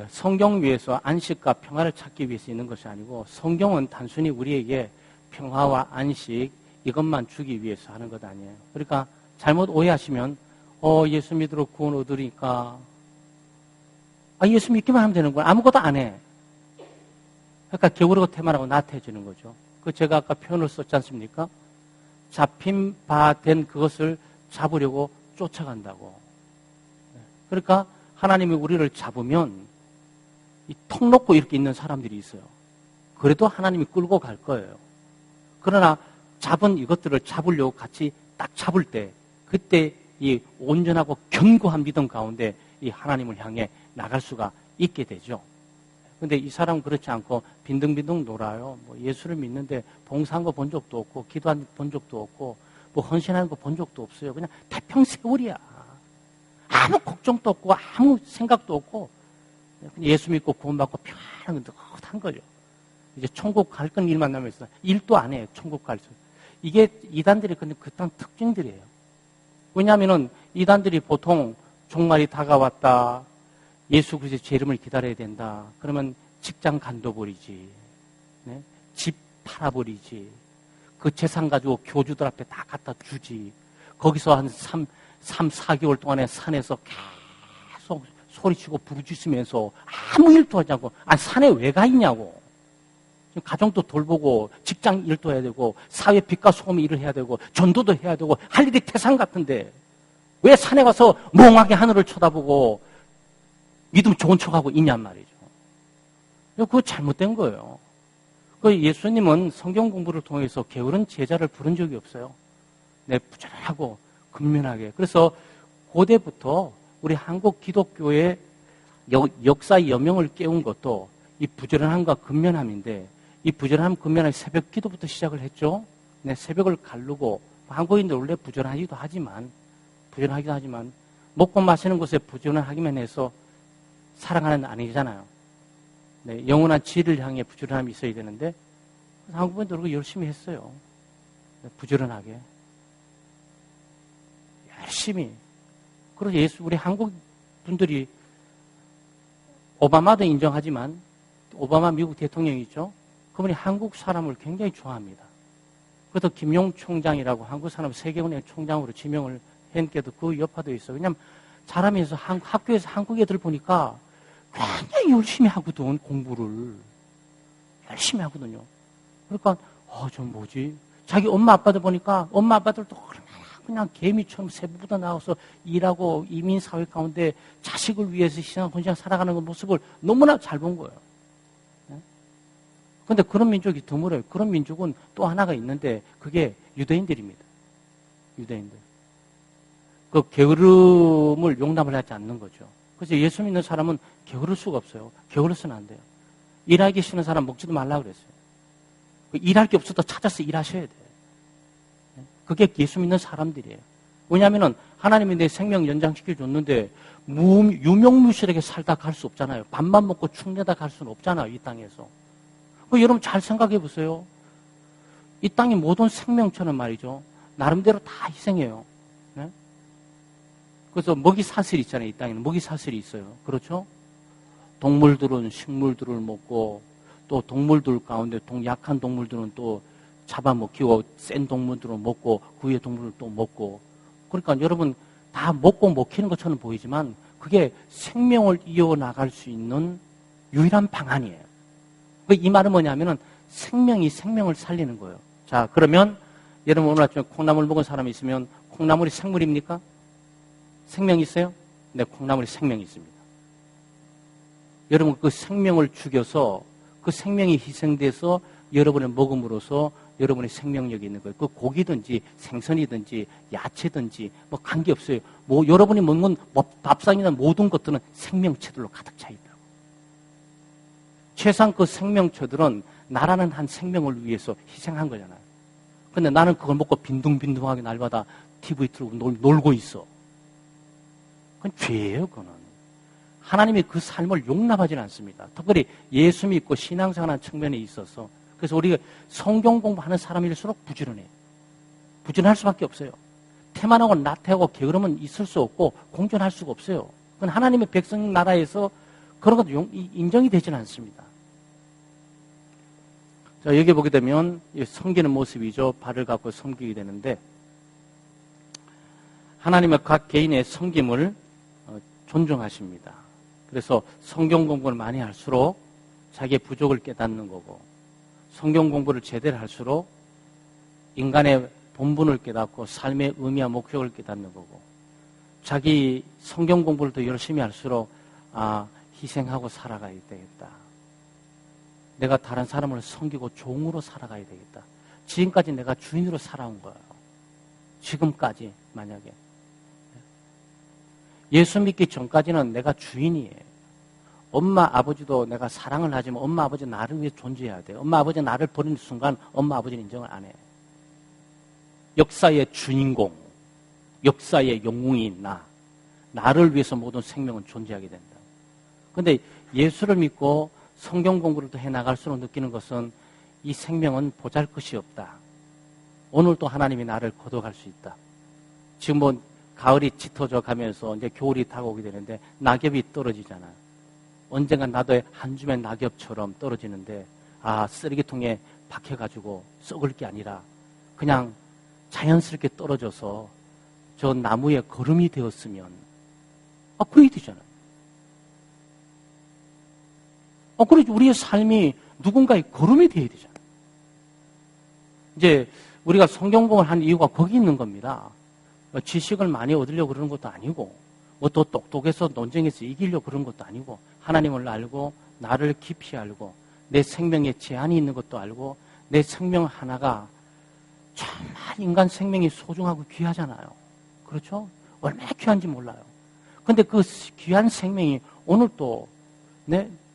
성경 위에서 안식과 평화를 찾기 위해서 있는 것이 아니고 성경은 단순히 우리에게 평화와 안식 이것만 주기 위해서 하는 것 아니에요. 그러니까 잘못 오해하시면 예수 믿으러 구원 얻으니까 예수 믿기만 하면 되는 거야. 아무것도 안 해. 그러니까 게으르고 태만하고 나태해지는 거죠. 그 제가 아까 표현을 썼지 않습니까? 잡힌 바 된 그것을 잡으려고 쫓아간다고. 그러니까 하나님이 우리를 잡으면 턱 놓고 이렇게 있는 사람들이 있어요. 그래도 하나님이 끌고 갈 거예요. 그러나 잡은 이것들을 잡으려고 같이 딱 잡을 때 그때 이 온전하고 견고한 믿음 가운데 이 하나님을 향해 나갈 수가 있게 되죠. 근데 이 사람은 그렇지 않고 빈둥빈둥 놀아요. 뭐 예수를 믿는데 봉사한 거 본 적도 없고 기도한 거 본 적도 없고 뭐 헌신하는 거 본 적도 없어요. 그냥 태평세월이야. 아무 걱정도 없고 아무 생각도 없고 예수 믿고 구원받고 편안한 느긋한 거죠. 이제 천국 갈 건 일만 남아있어. 일도 안 해요. 천국 갈 수. 이게 이단들의 그딴 특징들이에요. 왜냐하면은 이단들이 보통 종말이 다가왔다. 예수 그리스도의 제 이름을 기다려야 된다. 그러면 직장 간둬버리지. 네? 집 팔아버리지. 그 재산 가지고 교주들 앞에 다 갖다 주지. 거기서 한 3, 4개월 동안에 산에서 계속 소리치고 부르짖으면서 아무 일도 하지 않고, 산에 왜 가 있냐고. 가정도 돌보고, 직장 일도 해야 되고, 사회 빛과 소금 일을 해야 되고, 전도도 해야 되고, 할 일이 태산 같은데, 왜 산에 가서 멍하게 하늘을 쳐다보고, 믿음 좋은 척하고 있냔 말이죠. 그거 잘못된 거예요. 예수님은 성경 공부를 통해서 게으른 제자를 부른 적이 없어요. 네, 부지런하고 근면하게. 그래서 고대부터 우리 한국 기독교의 역사의 여명을 깨운 것도 이 부지런함과 근면함인데, 이 부지런함, 근면함이 새벽 기도부터 시작을 했죠. 네, 새벽을 가르고, 한국인들 원래 부지런하기도 하지만 먹고 마시는 것에 부지런하기만 해서 살아가는 아니잖아요. 네, 영원한 지혜를 향해 부지런함이 있어야 되는데, 한국분들 그거 열심히 했어요. 네, 부지런하게. 열심히. 그래서 우리 한국 분들이 오바마도 인정하지만, 오바마 미국 대통령이죠. 그분이 한국 사람을 굉장히 좋아합니다. 그래도 김용 총장이라고 한국 사람 세계은행 총장으로 지명을 했는데도 그 여파도 있어요. 왜냐면 자라면서 학교에서 한국 애들 보니까 굉장히 열심히 하거든, 공부를. 열심히 하거든요. 그러니까, 저 뭐지? 자기 엄마 아빠들 보니까 엄마 아빠들도 그냥 개미처럼 새벽부터 나와서 일하고 이민사회 가운데 자식을 위해서 헌신하고 살아가는 그 모습을 너무나 잘 본 거예요. 그런데 그런 민족이 드물어요. 그런 민족은 또 하나가 있는데 그게 유대인들입니다. 유대인들. 그 게으름을 용납을 하지 않는 거죠. 그래서 예수 믿는 사람은 게으를 수가 없어요. 게으르서는 안 돼요. 일하기 싫은 사람 먹지도 말라 그랬어요. 일할 게 없어도 찾아서 일하셔야 돼요. 그게 예수 믿는 사람들이에요. 왜냐하면 하나님이 내 생명 연장시켜 줬는데 유명무실하게 살다 갈 수 없잖아요. 밥만 먹고 축내다 갈 수는 없잖아요. 이 땅에서. 여러분 잘 생각해 보세요. 이 땅의 모든 생명체는 말이죠. 나름대로 다 희생해요. 네? 그래서 먹이 사슬이 있잖아요. 이 땅에는 먹이 사슬이 있어요. 그렇죠? 동물들은 식물들을 먹고 또 동물들 가운데 약한 동물들은 또 잡아먹히고 센 동물들은 먹고 그 위에 동물을 또 먹고 그러니까 여러분 다 먹고 먹히는 것처럼 보이지만 그게 생명을 이어나갈 수 있는 유일한 방안이에요. 이 말은 뭐냐면은 생명이 생명을 살리는 거예요. 자, 그러면 여러분 오늘 아침에 콩나물 먹은 사람이 있으면 콩나물이 생물입니까? 생명이 있어요? 네, 콩나물이 생명이 있습니다. 여러분 그 생명을 죽여서 그 생명이 희생돼서 여러분의 먹음으로써 여러분의 생명력이 있는 거예요. 그 고기든지 생선이든지 야채든지 뭐 관계없어요. 뭐 여러분이 먹는 밥상이나 모든 것들은 생명체들로 가득 차 있다고. 최소한 그 생명체들은 나라는 한 생명을 위해서 희생한 거잖아요. 근데 나는 그걸 먹고 빈둥빈둥하게 날마다 TV 틀고 놀고 있어. 그건 죄예요, 그거는. 하나님이 그 삶을 용납하지는 않습니다. 특별히 예수 믿고 신앙생활하는 측면에 있어서. 그래서 우리가 성경 공부하는 사람일수록 부지런해요. 부지런할 수밖에 없어요. 태만하고 나태하고 게으름은 있을 수 없고 공존할 수가 없어요. 그건 하나님의 백성 나라에서 그런 것도 인정이 되지는 않습니다. 자, 여기 보게 되면 섬기는 모습이죠. 발을 갖고 섬기게 되는데 하나님의 각 개인의 섬김을 존중하십니다. 그래서 성경 공부를 많이 할수록 자기의 부족을 깨닫는 거고 성경 공부를 제대로 할수록 인간의 본분을 깨닫고 삶의 의미와 목적을 깨닫는 거고 자기 성경 공부를 더 열심히 할수록 희생하고 살아가야 되겠다. 내가 다른 사람을 섬기고 종으로 살아가야 되겠다. 지금까지 내가 주인으로 살아온 거예요. 지금까지 만약에. 예수 믿기 전까지는 내가 주인이에요. 엄마, 아버지도 내가 사랑을 하지만 엄마, 아버지 나를 위해 존재해야 돼요. 엄마, 아버지 나를 버리는 순간 엄마, 아버지는 인정을 안 해요. 역사의 주인공, 역사의 영웅인 나를 위해서 모든 생명은 존재하게 된다. 그런데 예수를 믿고 성경 공부를 더 해나갈수록 느끼는 것은 이 생명은 보잘것이 없다. 오늘도 하나님이 나를 거둬갈 수 있다. 지금 뭐 가을이 짙어져 가면서 이제 겨울이 다가오게 되는데 낙엽이 떨어지잖아요. 언젠가 나도 한 줌의 낙엽처럼 떨어지는데 쓰레기통에 박혀가지고 썩을 게 아니라 그냥 자연스럽게 떨어져서 저 나무에 거름이 되었으면, 그래야 되잖아요. 그래서 우리의 삶이 누군가의 거름이 되어야 되잖아요. 이제 우리가 성경공을 한 이유가 거기 있는 겁니다. 지식을 많이 얻으려고 그러는 것도 아니고, 또 똑똑해서 논쟁에서 이기려고 그런 것도 아니고, 하나님을 알고, 나를 깊이 알고, 내 생명에 제한이 있는 것도 알고, 내 생명 하나가 정말 인간 생명이 소중하고 귀하잖아요. 그렇죠? 얼마나 귀한지 몰라요. 근데 그 귀한 생명이 오늘 또,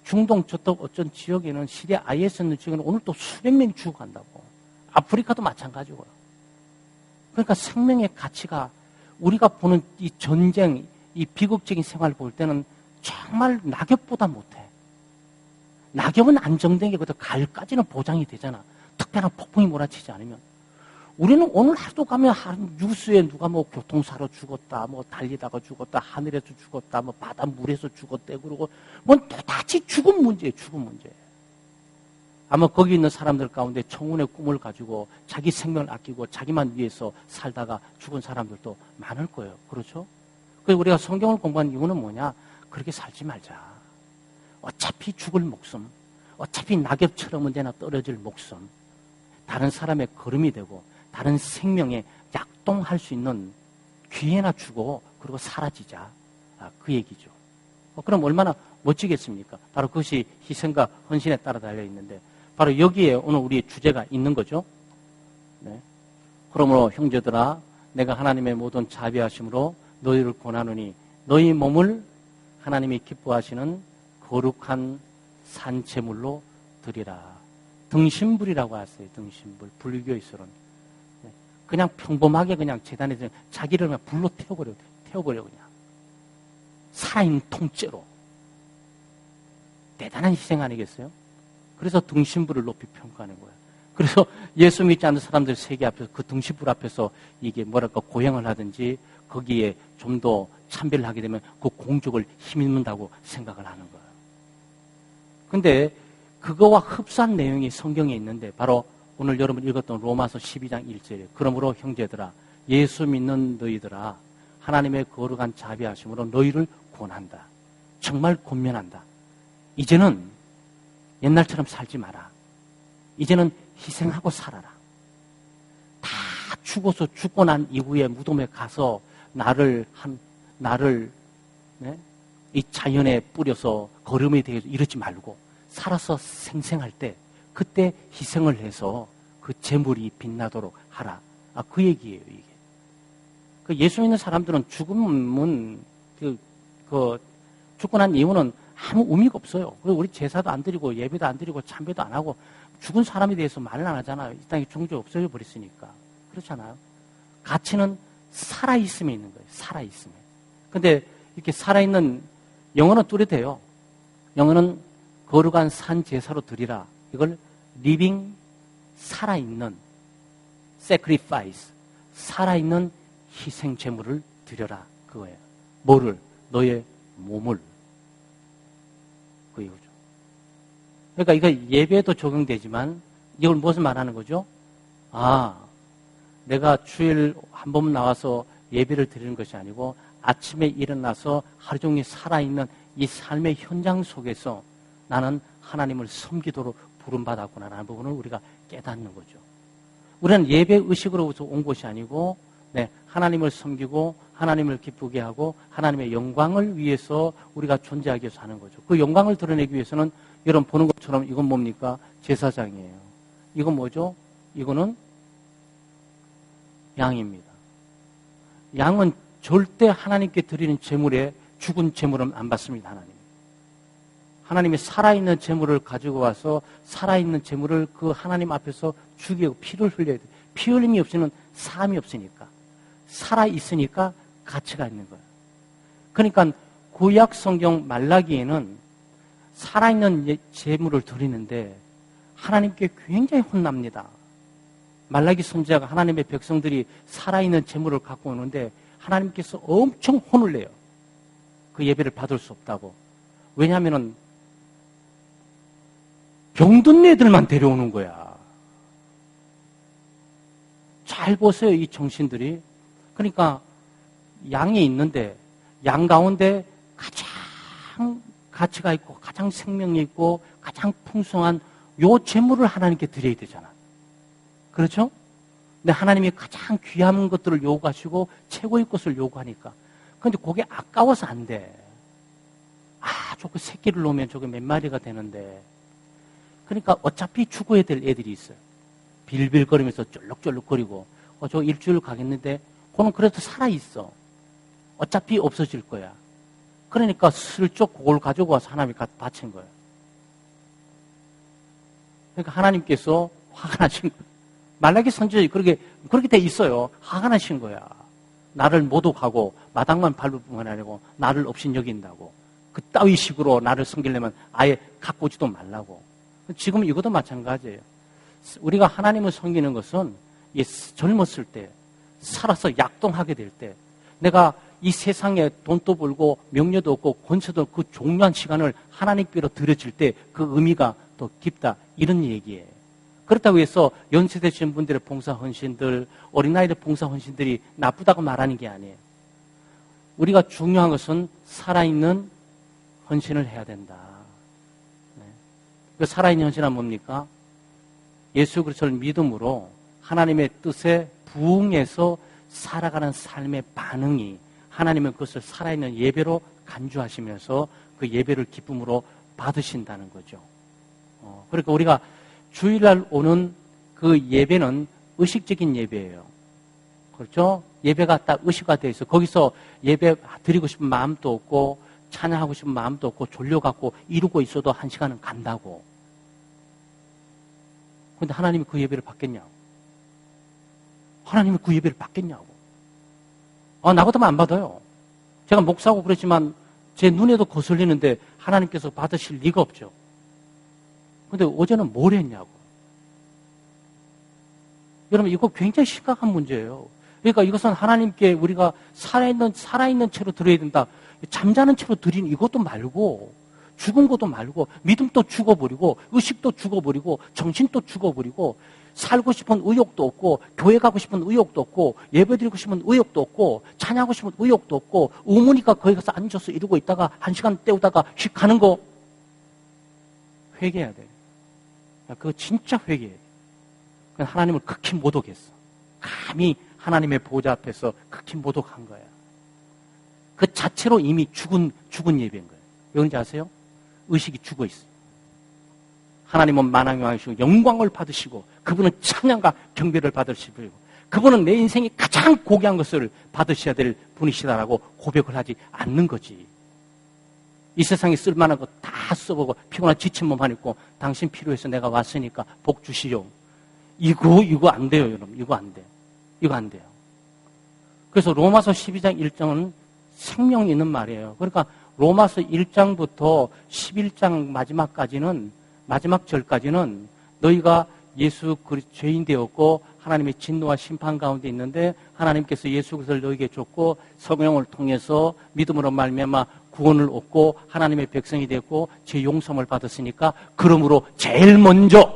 중동 저쪽 어쩐 지역에는 시리아 IS 있는 지역에는 오늘 또 수백 명이 죽어간다고. 아프리카도 마찬가지고요. 그러니까 생명의 가치가 우리가 보는 이 전쟁, 이 비극적인 생활을 볼 때는 정말 낙엽보다 못해. 낙엽은 안정된 게 그래도 가을까지는 보장이 되잖아. 특별한 폭풍이 몰아치지 않으면. 우리는 오늘 하루도 가면 뉴스에 누가 뭐 교통사로 죽었다, 뭐 달리다가 죽었다, 하늘에서 죽었다, 뭐 바닷물에서 죽었대, 그러고, 뭐 도대체 죽은 문제예요, 죽은 문제. 아마 거기 있는 사람들 가운데 청운의 꿈을 가지고 자기 생명을 아끼고 자기만 위해서 살다가 죽은 사람들도 많을 거예요. 그렇죠? 그래서 우리가 성경을 공부하는 이유는 뭐냐? 그렇게 살지 말자. 어차피 죽을 목숨, 어차피 낙엽처럼 언제나 떨어질 목숨, 다른 사람의 걸음이 되고 다른 생명에 약동할 수 있는 기회나 주고 그리고 사라지자. 그 얘기죠. 그럼 얼마나 멋지겠습니까? 바로 그것이 희생과 헌신에 따라 달려있는데 바로 여기에 오늘 우리의 주제가 있는 거죠. 네. 그러므로 형제들아 내가 하나님의 모든 자비하심으로 너희를 권하노니 너희 몸을 하나님이 기뻐하시는 거룩한 산제물로 드리라. 등신불이라고 하세요. 등신불. 불교에서는. 그냥 평범하게 그냥 재단에 자기를 그냥 불로 태워버려 그냥. 살아있는 통째로. 대단한 희생 아니겠어요? 그래서 등신불을 높이 평가하는 거예요. 그래서 예수 믿지 않는 사람들 세계 앞에서 그 등신불 앞에서 이게 뭐랄까 고행을 하든지 거기에 좀 더 참배를 하게 되면 그 공적을 힘입는다고 생각을 하는 거예요. 근데 그거와 흡사한 내용이 성경에 있는데 바로 오늘 여러분 읽었던 로마서 12장 1절에 그러므로 형제들아 예수 믿는 너희들아 하나님의 거룩한 자비하심으로 너희를 권한다. 정말 권면한다. 이제는 옛날처럼 살지 마라. 이제는 희생하고 살아라. 다 죽고 난 이후에 무덤에 가서 나를 이 자연에 뿌려서 거름이 되어 이러지 말고 살아서 생생할 때 그때 희생을 해서 그 재물이 빛나도록 하라. 그 얘기예요, 이게. 그 예수 믿는 사람들은 죽음은 죽고 난 이후는 아무 의미가 없어요. 그리고 우리 제사도 안 드리고 예배도 안 드리고 참배도 안 하고 죽은 사람에 대해서 말을 안 하잖아요. 이 땅에 종교 없어져 버렸으니까. 그렇잖아요. 가치는 살아있음에 있는 거예요. 살아있음에. 근데 이렇게 살아있는 영어는 뚜렷해요. 영어는 거룩한 산 제사로 드리라. 이걸 living 살아있는 sacrifice 살아있는 희생 제물을 드려라. 그거예요. 뭐를? 너의 몸을. 그 이거죠. 그러니까 이거 예배에도 적용되지만 이걸 무엇을 말하는 거죠? 내가 주일 한 번 나와서 예배를 드리는 것이 아니고 아침에 일어나서 하루 종일 살아있는 이 삶의 현장 속에서 나는 하나님을 섬기도록 부름받았구나라는 부분을 우리가 깨닫는 거죠. 우리는 예배 의식으로부터 온 것이 아니고 하나님을 섬기고 하나님을 기쁘게 하고 하나님의 영광을 위해서 우리가 존재하기 위해서 하는 거죠. 그 영광을 드러내기 위해서는 여러분 보는 것처럼 이건 뭡니까? 제사장이에요. 이건 뭐죠? 이거는 양입니다. 양은 절대 하나님께 드리는 제물에 죽은 제물은 안 받습니다. 하나님이 살아있는 제물을 가지고 와서 살아있는 제물을 그 하나님 앞에서 죽이고 피를 흘려야 돼요. 피 흘림이 없이는 삶이 없으니까. 살아있으니까 가치가 있는 거예요. 그러니까 구약 성경 말라기에는 살아있는 제물을 드리는데 하나님께 굉장히 혼납니다. 말라기 선지자가 하나님의 백성들이 살아있는 제물을 갖고 오는데 하나님께서 엄청 혼을 내요. 그 예배를 받을 수 없다고. 왜냐하면 병든 애들만 데려오는 거야. 잘 보세요, 이 정신들이. 그러니까 양이 있는데 양 가운데 가장 가치가 있고 가장 생명이 있고 가장 풍성한 요 재물을 하나님께 드려야 되잖아. 그렇죠? 근데 하나님이 가장 귀한 것들을 요구하시고 최고의 것을 요구하니까. 근데 그게 아까워서 안 돼. 저거 새끼를 놓으면 저게 몇 마리가 되는데. 그러니까 어차피 죽어야 될 애들이 있어요. 빌빌거리면서 쫄룩쫄룩거리고 저 일주일 가겠는데 그는 그래도 살아있어. 어차피 없어질 거야. 그러니까 슬쩍 그걸 가지고 와서 하나님께 바친 거예요. 그러니까 하나님께서 화가 나신 거예요. 말라기 선지자에 그렇게 돼 있어요. 화가 나신 거야. 나를 모독하고 마당만 밟을 뿐만 아니고 나를 없인 여긴다고. 그 따위 식으로 나를 섬기려면 아예 갖고 오지도 말라고. 지금 이것도 마찬가지예요. 우리가 하나님을 섬기는 것은 젊었을 때, 살아서 약동하게 될 때, 내가 이 세상에 돈도 벌고 명예도 얻고 권세도 얻고 그 종료한 시간을 하나님께로 드려질 때 그 의미가 더 깊다. 이런 얘기예요. 그렇다고 해서 연세 되신 분들의 봉사 헌신들, 어린아이들 봉사 헌신들이 나쁘다고 말하는 게 아니에요. 우리가 중요한 것은 살아있는 헌신을 해야 된다. 그 살아있는 헌신은 뭡니까? 예수 그리스도를 믿음으로 하나님의 뜻에 부응해서 살아가는 삶의 반응이 하나님은 그것을 살아있는 예배로 간주하시면서 그 예배를 기쁨으로 받으신다는 거죠. 그러니까 우리가 주일날 오는 그 예배는 의식적인 예배예요. 그렇죠? 예배가 딱 의식화되어 있어. 거기서 예배 드리고 싶은 마음도 없고 찬양하고 싶은 마음도 없고 졸려갖고 이루고 있어도 한 시간은 간다고. 그런데 하나님이 그 예배를 받겠냐고. 하나님이 그 예배를 받겠냐고. 나 같으면 안 받아요. 제가 목사고 그렇지만 제 눈에도 거슬리는데 하나님께서 받으실 리가 없죠. 그런데 어제는 뭘 했냐고. 여러분 이거 굉장히 심각한 문제예요. 그러니까 이것은 하나님께 우리가 살아있는 채로 드려야 된다. 잠자는 채로 드리는 이것도 말고 죽은 것도 말고 믿음도 죽어버리고 의식도 죽어버리고 정신도 죽어버리고 살고 싶은 의욕도 없고 교회 가고 싶은 의욕도 없고 예배드리고 싶은 의욕도 없고 찬양하고 싶은 의욕도 없고 의무니까 거기 가서 앉아서 이러고 있다가 한 시간 때우다가 휙 가는 거 회개해야 돼. 그거 진짜 회개해. 하나님을 극히 모독했어. 감히 하나님의 보좌 앞에서 극히 모독한 거야. 그 자체로 이미 죽은 예배인 거예요. 왜 그런지 아세요? 의식이 죽어 있어. 하나님은 만왕의 왕이시고 영광을 받으시고 그분은 찬양과 경배를 받으시고 그분은 내 인생이 가장 고귀한 것을 받으셔야 될 분이시다라고 고백을 하지 않는 거지. 이 세상에 쓸만한 거 다 써보고 피곤한 지친 몸만 있고 당신 필요해서 내가 왔으니까 복 주시오. 이거 안 돼요, 여러분. 이거 안 돼. 이거 안 돼요. 그래서 로마서 12장 1장은 생명이 있는 말이에요. 그러니까 로마서 1장부터 11장 마지막 절까지는 너희가 예수 그리스도 죄인 되었고 하나님의 진노와 심판 가운데 있는데 하나님께서 예수 그리스도를 너희에게 줬고 성령을 통해서 믿음으로 말미암아 구원을 얻고 하나님의 백성이 됐고 죄 용서를 받았으니까 그러므로 제일 먼저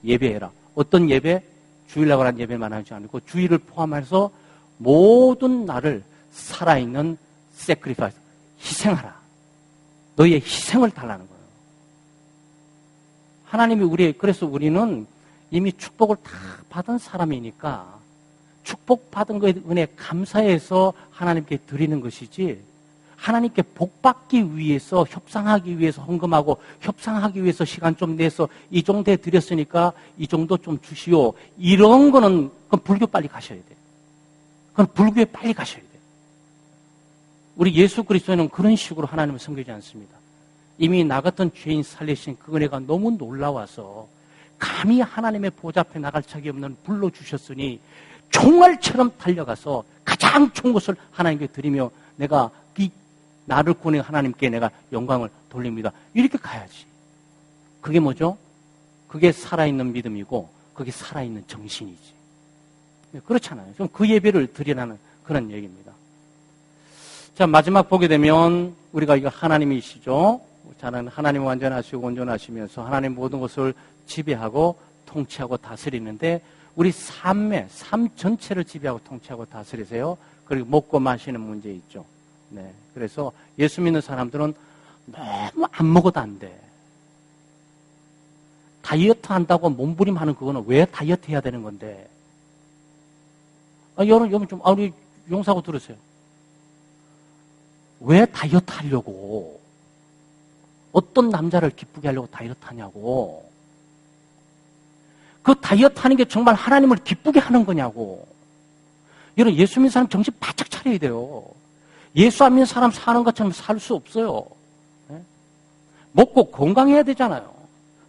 예배해라. 어떤 예배? 주일날 하는 예배만 하지 않고 주일을 포함해서 모든 날을 살아있는 sacrifice, 희생하라. 너희의 희생을 달라는 거예요. 하나님이 그래서 우리는 이미 축복을 다 받은 사람이니까 축복받은 거에 은혜 감사해서 하나님께 드리는 것이지 하나님께 복받기 위해서 협상하기 위해서 헌금하고 협상하기 위해서 시간 좀 내서 이 정도에 드렸으니까 이 정도 좀 주시오. 이런 거는 그건 불교 빨리 가셔야 돼. 그건 불교에 빨리 가셔야 돼. 우리 예수 그리스도는 그런 식으로 하나님을 섬기지 않습니다. 이미 나 같은 죄인 살리신 그 은혜가 너무 놀라워서 감히 하나님의 보좌 앞에 나갈 자격이 없는 불러주셨으니 총알처럼 달려가서 가장 좋은 것을 하나님께 드리며 내가 나를 구원해 하나님께 내가 영광을 돌립니다. 이렇게 가야지. 그게 뭐죠? 그게 살아있는 믿음이고 그게 살아있는 정신이지. 그렇잖아요. 좀 그 예배를 드리라는 그런 얘기입니다. 자, 마지막 보게 되면 우리가 이거 하나님이시죠. 저는 하나님 완전하시고 온전하시면서 하나님 모든 것을 지배하고 통치하고 다스리는데 우리 삶 전체를 지배하고 통치하고 다스리세요. 그리고 먹고 마시는 문제 있죠. 네. 그래서 예수 믿는 사람들은 너무 안 먹어도 안 돼. 다이어트 한다고 몸부림하는 그거는 왜 다이어트 해야 되는 건데? 여러분 좀, 우리 용사고 들으세요. 왜 다이어트 하려고? 어떤 남자를 기쁘게 하려고 다이어트 하냐고? 그 다이어트 하는 게 정말 하나님을 기쁘게 하는 거냐고? 여러분, 예수 믿는 사람 정신 바짝 차려야 돼요. 예수 안 믿는 사람 사는 것처럼 살 수 없어요. 네? 먹고 건강해야 되잖아요.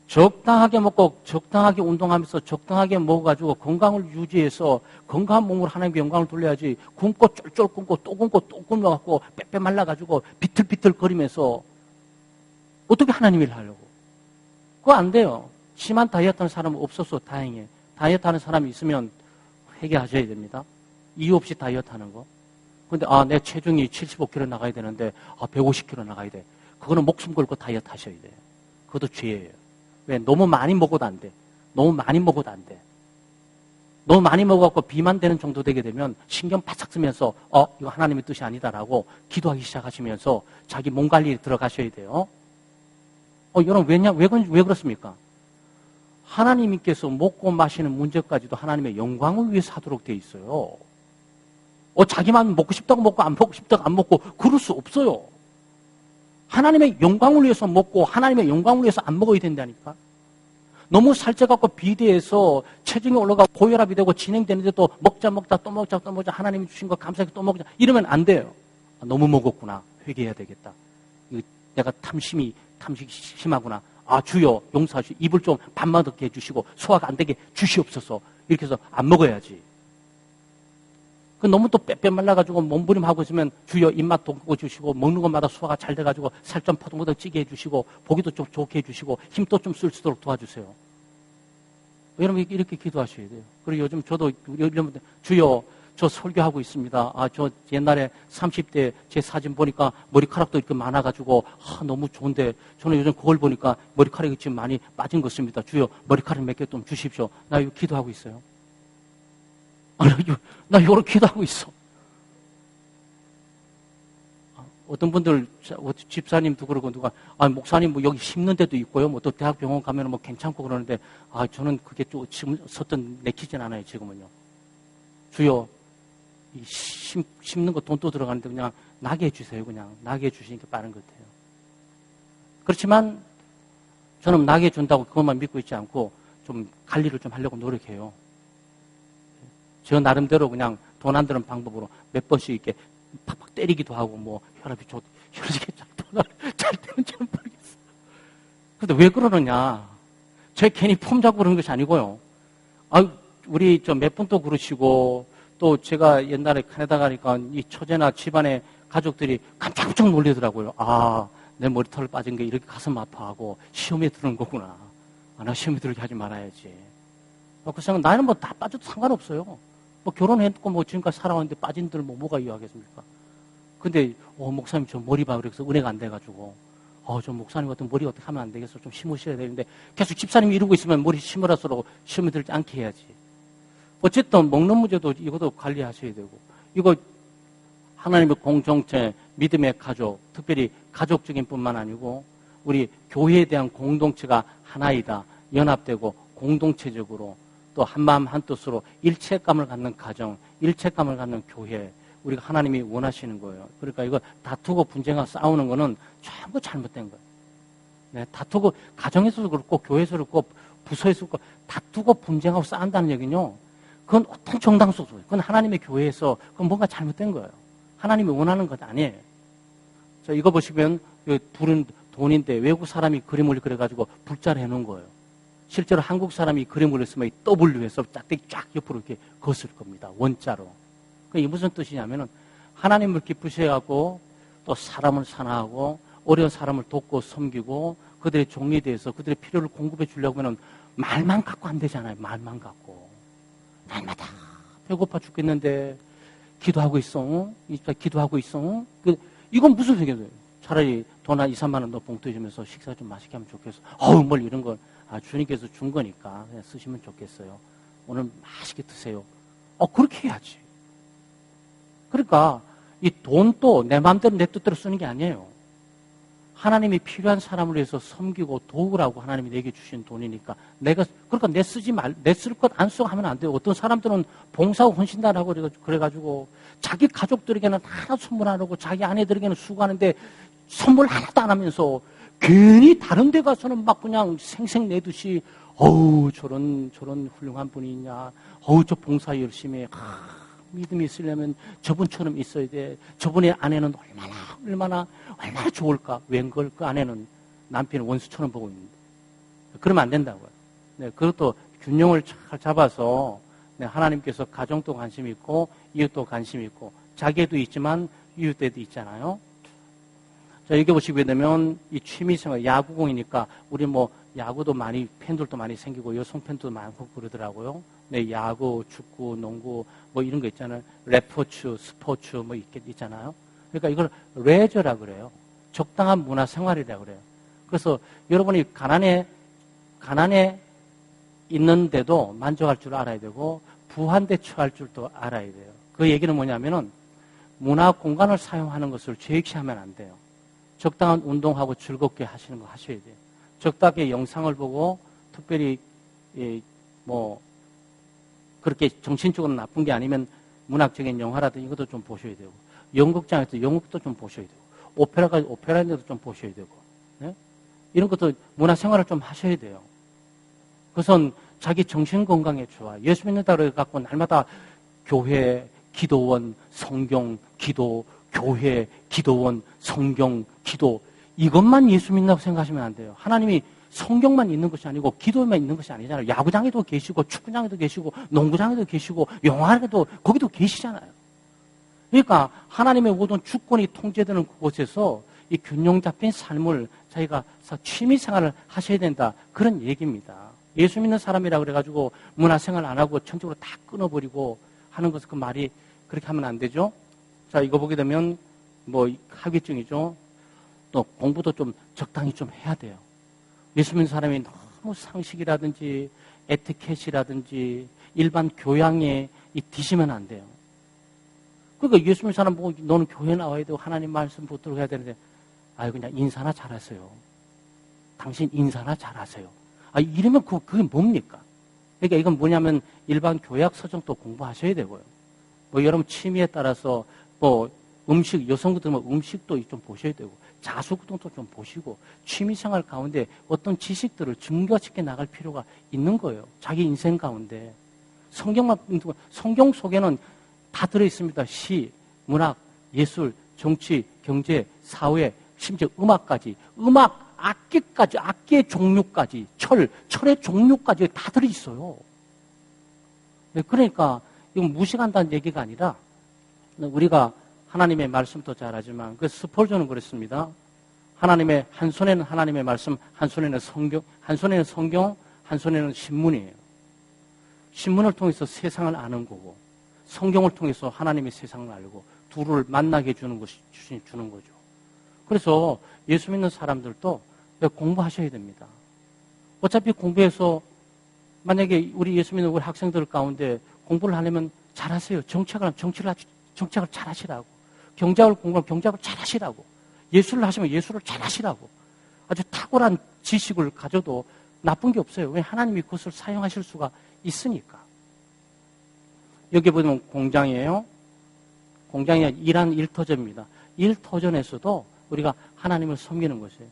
적당하게 먹고 적당하게 운동하면서 적당하게 먹어가지고 건강을 유지해서 건강한 몸으로 하나님께 영광을 돌려야지. 굶고 쫄쫄 굶고 또 굶고 또 굶어갖고 빼빼 말라가지고 비틀비틀 거리면서 어떻게 하나님 일을 하려고? 그거 안 돼요. 심한 다이어트 하는 사람은 없어서 다행이에요. 다이어트 하는 사람이 있으면 회개하셔야 됩니다. 이유 없이 다이어트 하는 거. 근데 내 체중이 75kg 나가야 되는데 150kg 나가야 돼. 그거는 목숨 걸고 다이어트 하셔야 돼요. 그것도 죄예요. 왜? 너무 많이 먹어도 안 돼. 너무 많이 먹어도 안 돼. 너무 많이 먹어갖고 비만 되는 정도 되게 되면 신경 바짝 쓰면서 이거 하나님의 뜻이 아니다라고 기도하기 시작하시면서 자기 몸 관리에 들어가셔야 돼요. 여러분 왜 그렇습니까? 하나님께서 먹고 마시는 문제까지도 하나님의 영광을 위해서 하도록 돼 있어요. 자기만 먹고 싶다고 먹고 안 먹고 싶다고 안 먹고 그럴 수 없어요. 하나님의 영광을 위해서 먹고 하나님의 영광을 위해서 안 먹어야 된다니까. 너무 살쪄갖고 비대해서 체중이 올라가고 고혈압이 되고 진행되는데 또 먹자 또 먹자 하나님이 주신 거 감사하게 또 먹자 이러면 안 돼요. 너무 먹었구나. 회개해야 되겠다. 내가 탐식이 심하구나. 주여 용서하시고 입을 좀 밥만 듣게 해주시고 소화가 안 되게 주시옵소서. 이렇게 해서 안 먹어야지. 너무 또 빼빼 말라가지고 몸부림하고 있으면 주여 입맛 돋고 주시고 먹는 것마다 소화가 잘 돼가지고 살 좀 포동포동 찌게 해주시고 보기도 좀 좋게 해주시고 힘도 좀 쓸 수 있도록 도와주세요. 여러분 이렇게 기도하셔야 돼요. 그리고 요즘 저도 여러분들 주여 저 설교하고 있습니다. 저 옛날에 30대 제 사진 보니까 머리카락도 이렇게 많아가지고 너무 좋은데 저는 요즘 그걸 보니까 머리카락이 지금 많이 빠진 것 같습니다. 주여 머리카락 몇 개 좀 주십시오. 나 이거 기도하고 있어요. 나 이거로 기도하고 있어. 어떤 분들, 집사님도 그러고 누가, 목사님 여기 심는 데도 있고요. 또 대학병원 가면 괜찮고 그러는데, 저는 그게 좀 지금 내키진 않아요, 지금은요. 주여, 심는 거 돈 또 들어가는데 그냥 나게 해주세요, 그냥. 나게 해주시니까 빠른 것 같아요. 그렇지만, 저는 나게 해준다고 그것만 믿고 있지 않고, 좀 관리를 좀 하려고 노력해요. 저 나름대로 그냥 돈 안 드는 방법으로 몇 번씩 이렇게 팍팍 때리기도 하고 혈압이 잘 되면 잘 모르겠어. 근데 왜 그러느냐? 저 괜히 폼 잡고 그러는 것이 아니고요. 우리 몇 분 또 그러시고 또 제가 옛날에 캐나다 가니까 이 처제나 집안의 가족들이 깜짝깜짝 놀리더라고요. 내 머리털 빠진 게 이렇게 가슴 아파하고 시험에 드는 거구나. 나 시험에 들게 하지 말아야지. 그 생각 나이는 다 빠져도 상관없어요. 결혼했고 지금까지 살아왔는데 빠진 들 뭐가 이유하겠습니까? 근데 목사님 저 머리 봐 그래서 은혜가 안 돼가지고 저 목사님 같은 머리 어떻게 하면 안 되겠어? 좀 심으셔야 되는데 계속 집사님이 이러고 있으면 머리 심으라서라고 시험에 들지 않게 해야지. 어쨌든 먹는 문제도 이것도 관리하셔야 되고 이거 하나님의 공동체 믿음의 가족 특별히 가족적인 뿐만 아니고 우리 교회에 대한 공동체가 하나이다. 연합되고 공동체적으로 또 한마음 한뜻으로 일체감을 갖는 가정, 일체감을 갖는 교회, 우리가 하나님이 원하시는 거예요. 그러니까 이거 다투고 분쟁하고 싸우는 거는 전부 잘못된 거예요. 네, 다투고 가정에서도 그렇고 교회에서도 그렇고 부서에서도 그렇고 다투고 분쟁하고 싸운다는 얘기는요. 그건 어떤 정당성 속에 그건 하나님의 교회에서 그건 뭔가 잘못된 거예요. 하나님이 원하는 것 아니에요. 자, 이거 보시면 불은 돈인데 외국 사람이 그림을 그려가지고 불자를 해놓은 거예요. 실제로 한국 사람이 그림을 했으면 W에서 짝대기 쫙 옆으로 이렇게 걷을 겁니다. 원자로. 이게 무슨 뜻이냐면은 하나님을 기쁘셔야 하고 또 사람을 사랑하고 어려운 사람을 돕고 섬기고 그들의 종에 대해서 그들의 필요를 공급해 주려고 하면 말만 갖고 안 되잖아요. 말만 갖고. 날마다 배고파 죽겠는데 기도하고 있어. 기도하고 있어. 이건 무슨 소리예요? 차라리 돈 한 2, 3만 원 더 봉투해 주면서 식사 좀 맛있게 하면 좋겠어. 뭘 이런 걸. 주님께서 준 거니까 그냥 쓰시면 좋겠어요. 오늘 맛있게 드세요. 그렇게 해야지. 그러니까 이 돈도 내 마음대로 내 뜻대로 쓰는 게 아니에요. 하나님이 필요한 사람을 위해서 섬기고 도우라고 하나님이 내게 주신 돈이니까 그러니까 내 쓸 것 안 쓰고 하면 안 돼요. 어떤 사람들은 봉사하고 헌신단하고 그래가지고 자기 가족들에게는 하나 선물 안 하고 자기 아내들에게는 수고하는데 선물 하나도 안 하면서 괜히 다른 데 가서는 막 그냥 생색 내듯이 어우 저런 훌륭한 분이 있냐. 어우 저 봉사 열심히 해. 믿음이 있으려면 저분처럼 있어야 돼. 저분의 아내는 얼마나 좋을까. 웬걸 그 아내는 남편을 원수처럼 보고 있는데. 그러면 안 된다고요. 네, 그것도 균형을 잘 잡아서 네, 하나님께서 가정도 관심 있고 이웃도 관심 있고 자기에도 있지만 이웃에도 있잖아요. 자, 여기 보시게 되면 이 취미생활 야구공이니까 우리 뭐 야구도 많이 팬들도 많이 생기고 여성 팬도 많고 그러더라고요. 네, 야구, 축구, 농구 뭐 이런 거 있잖아요. 레포츠, 스포츠 뭐 있잖아요. 그러니까 이걸 레저라 그래요. 적당한 문화 생활이라 그래요. 그래서 여러분이 가난에 있는데도 만족할 줄 알아야 되고 부한데 처할 줄도 알아야 돼요. 그 얘기는 뭐냐면은 문화 공간을 사용하는 것을 죄익시하면 안 돼요. 적당한 운동하고 즐겁게 하시는 거 하셔야 돼요. 적당하게 영상을 보고 특별히 뭐 그렇게 정신적으로 나쁜 게 아니면 문학적인 영화라든지 이것도 좀 보셔야 되고 연극장에서 연극도 좀 보셔야 되고 오페라인데도 좀 보셔야 되고 네? 이런 것도 문화생활을 좀 하셔야 돼요. 그것은 자기 정신건강에 좋아요. 예수 믿는다고 해갖고 날마다 교회, 기도원, 성경, 기도, 교회, 기도원, 성경, 기도 이것만 예수 믿는다고 생각하시면 안 돼요. 하나님이 성경만 있는 것이 아니고 기도만 있는 것이 아니잖아요. 야구장에도 계시고 축구장에도 계시고 농구장에도 계시고 영화에도 거기도 계시잖아요. 그러니까 하나님의 모든 주권이 통제되는 그곳에서 이 균형 잡힌 삶을 자기가 취미 생활을 하셔야 된다. 그런 얘기입니다. 예수 믿는 사람이라 그래가지고 문화생활 안 하고 전적으로 다 끊어버리고 하는 것은 그 말이 그렇게 하면 안 되죠. 자, 이거 보게 되면 뭐 학위증이죠. 또 공부도 좀 적당히 좀 해야 돼요. 예수 믿는 사람이 너무 상식이라든지 에티켓이라든지 일반 교양에 뒤지면 안 돼요. 그러니까 예수 믿는 사람 보고 너는 교회 나와야 되고 하나님 말씀 붙들고 해야 되는데 그냥 인사나 잘하세요. 당신 인사나 잘하세요. 이러면 그게 뭡니까? 그러니까 이건 뭐냐면 일반 교약 서정도 공부하셔야 되고요. 뭐 여러분 취미에 따라서 뭐 음식, 여성분들은 음식도 좀 보셔야 되고 자수구동도 좀 보시고 취미생활 가운데 어떤 지식들을 증거시켜 나갈 필요가 있는 거예요. 자기 인생 가운데. 성경 속에는 다 들어있습니다. 시, 문학, 예술, 정치, 경제, 사회, 심지어 음악까지. 음악, 악기까지, 악기의 종류까지, 철의 종류까지 다 들어있어요. 네, 그러니까 이건 무식한다는 얘기가 아니라 우리가 하나님의 말씀도 잘하지만 그 스폴저는 그랬습니다. 한 손에는 하나님의 말씀, 한 손에는 성경, 한 손에는 신문이에요. 신문을 통해서 세상을 아는 거고 성경을 통해서 하나님의 세상을 알고 둘을 만나게 해주는 것이 주는 거죠. 그래서 예수 믿는 사람들도 공부하셔야 됩니다. 어차피 공부해서 만약에 우리 예수 믿는 우리 학생들 가운데 공부를 하려면 잘하세요. 정책을 잘하시라고. 경제학을 공부하면 경제학을 잘하시라고. 예술을 하시면 예술을 잘하시라고. 아주 탁월한 지식을 가져도 나쁜 게 없어요. 왜 하나님이 그것을 사용하실 수가 있으니까. 여기 보면 공장이에요. 공장이 일하는 일터전입니다. 일터전에서도 우리가 하나님을 섬기는 것이에요.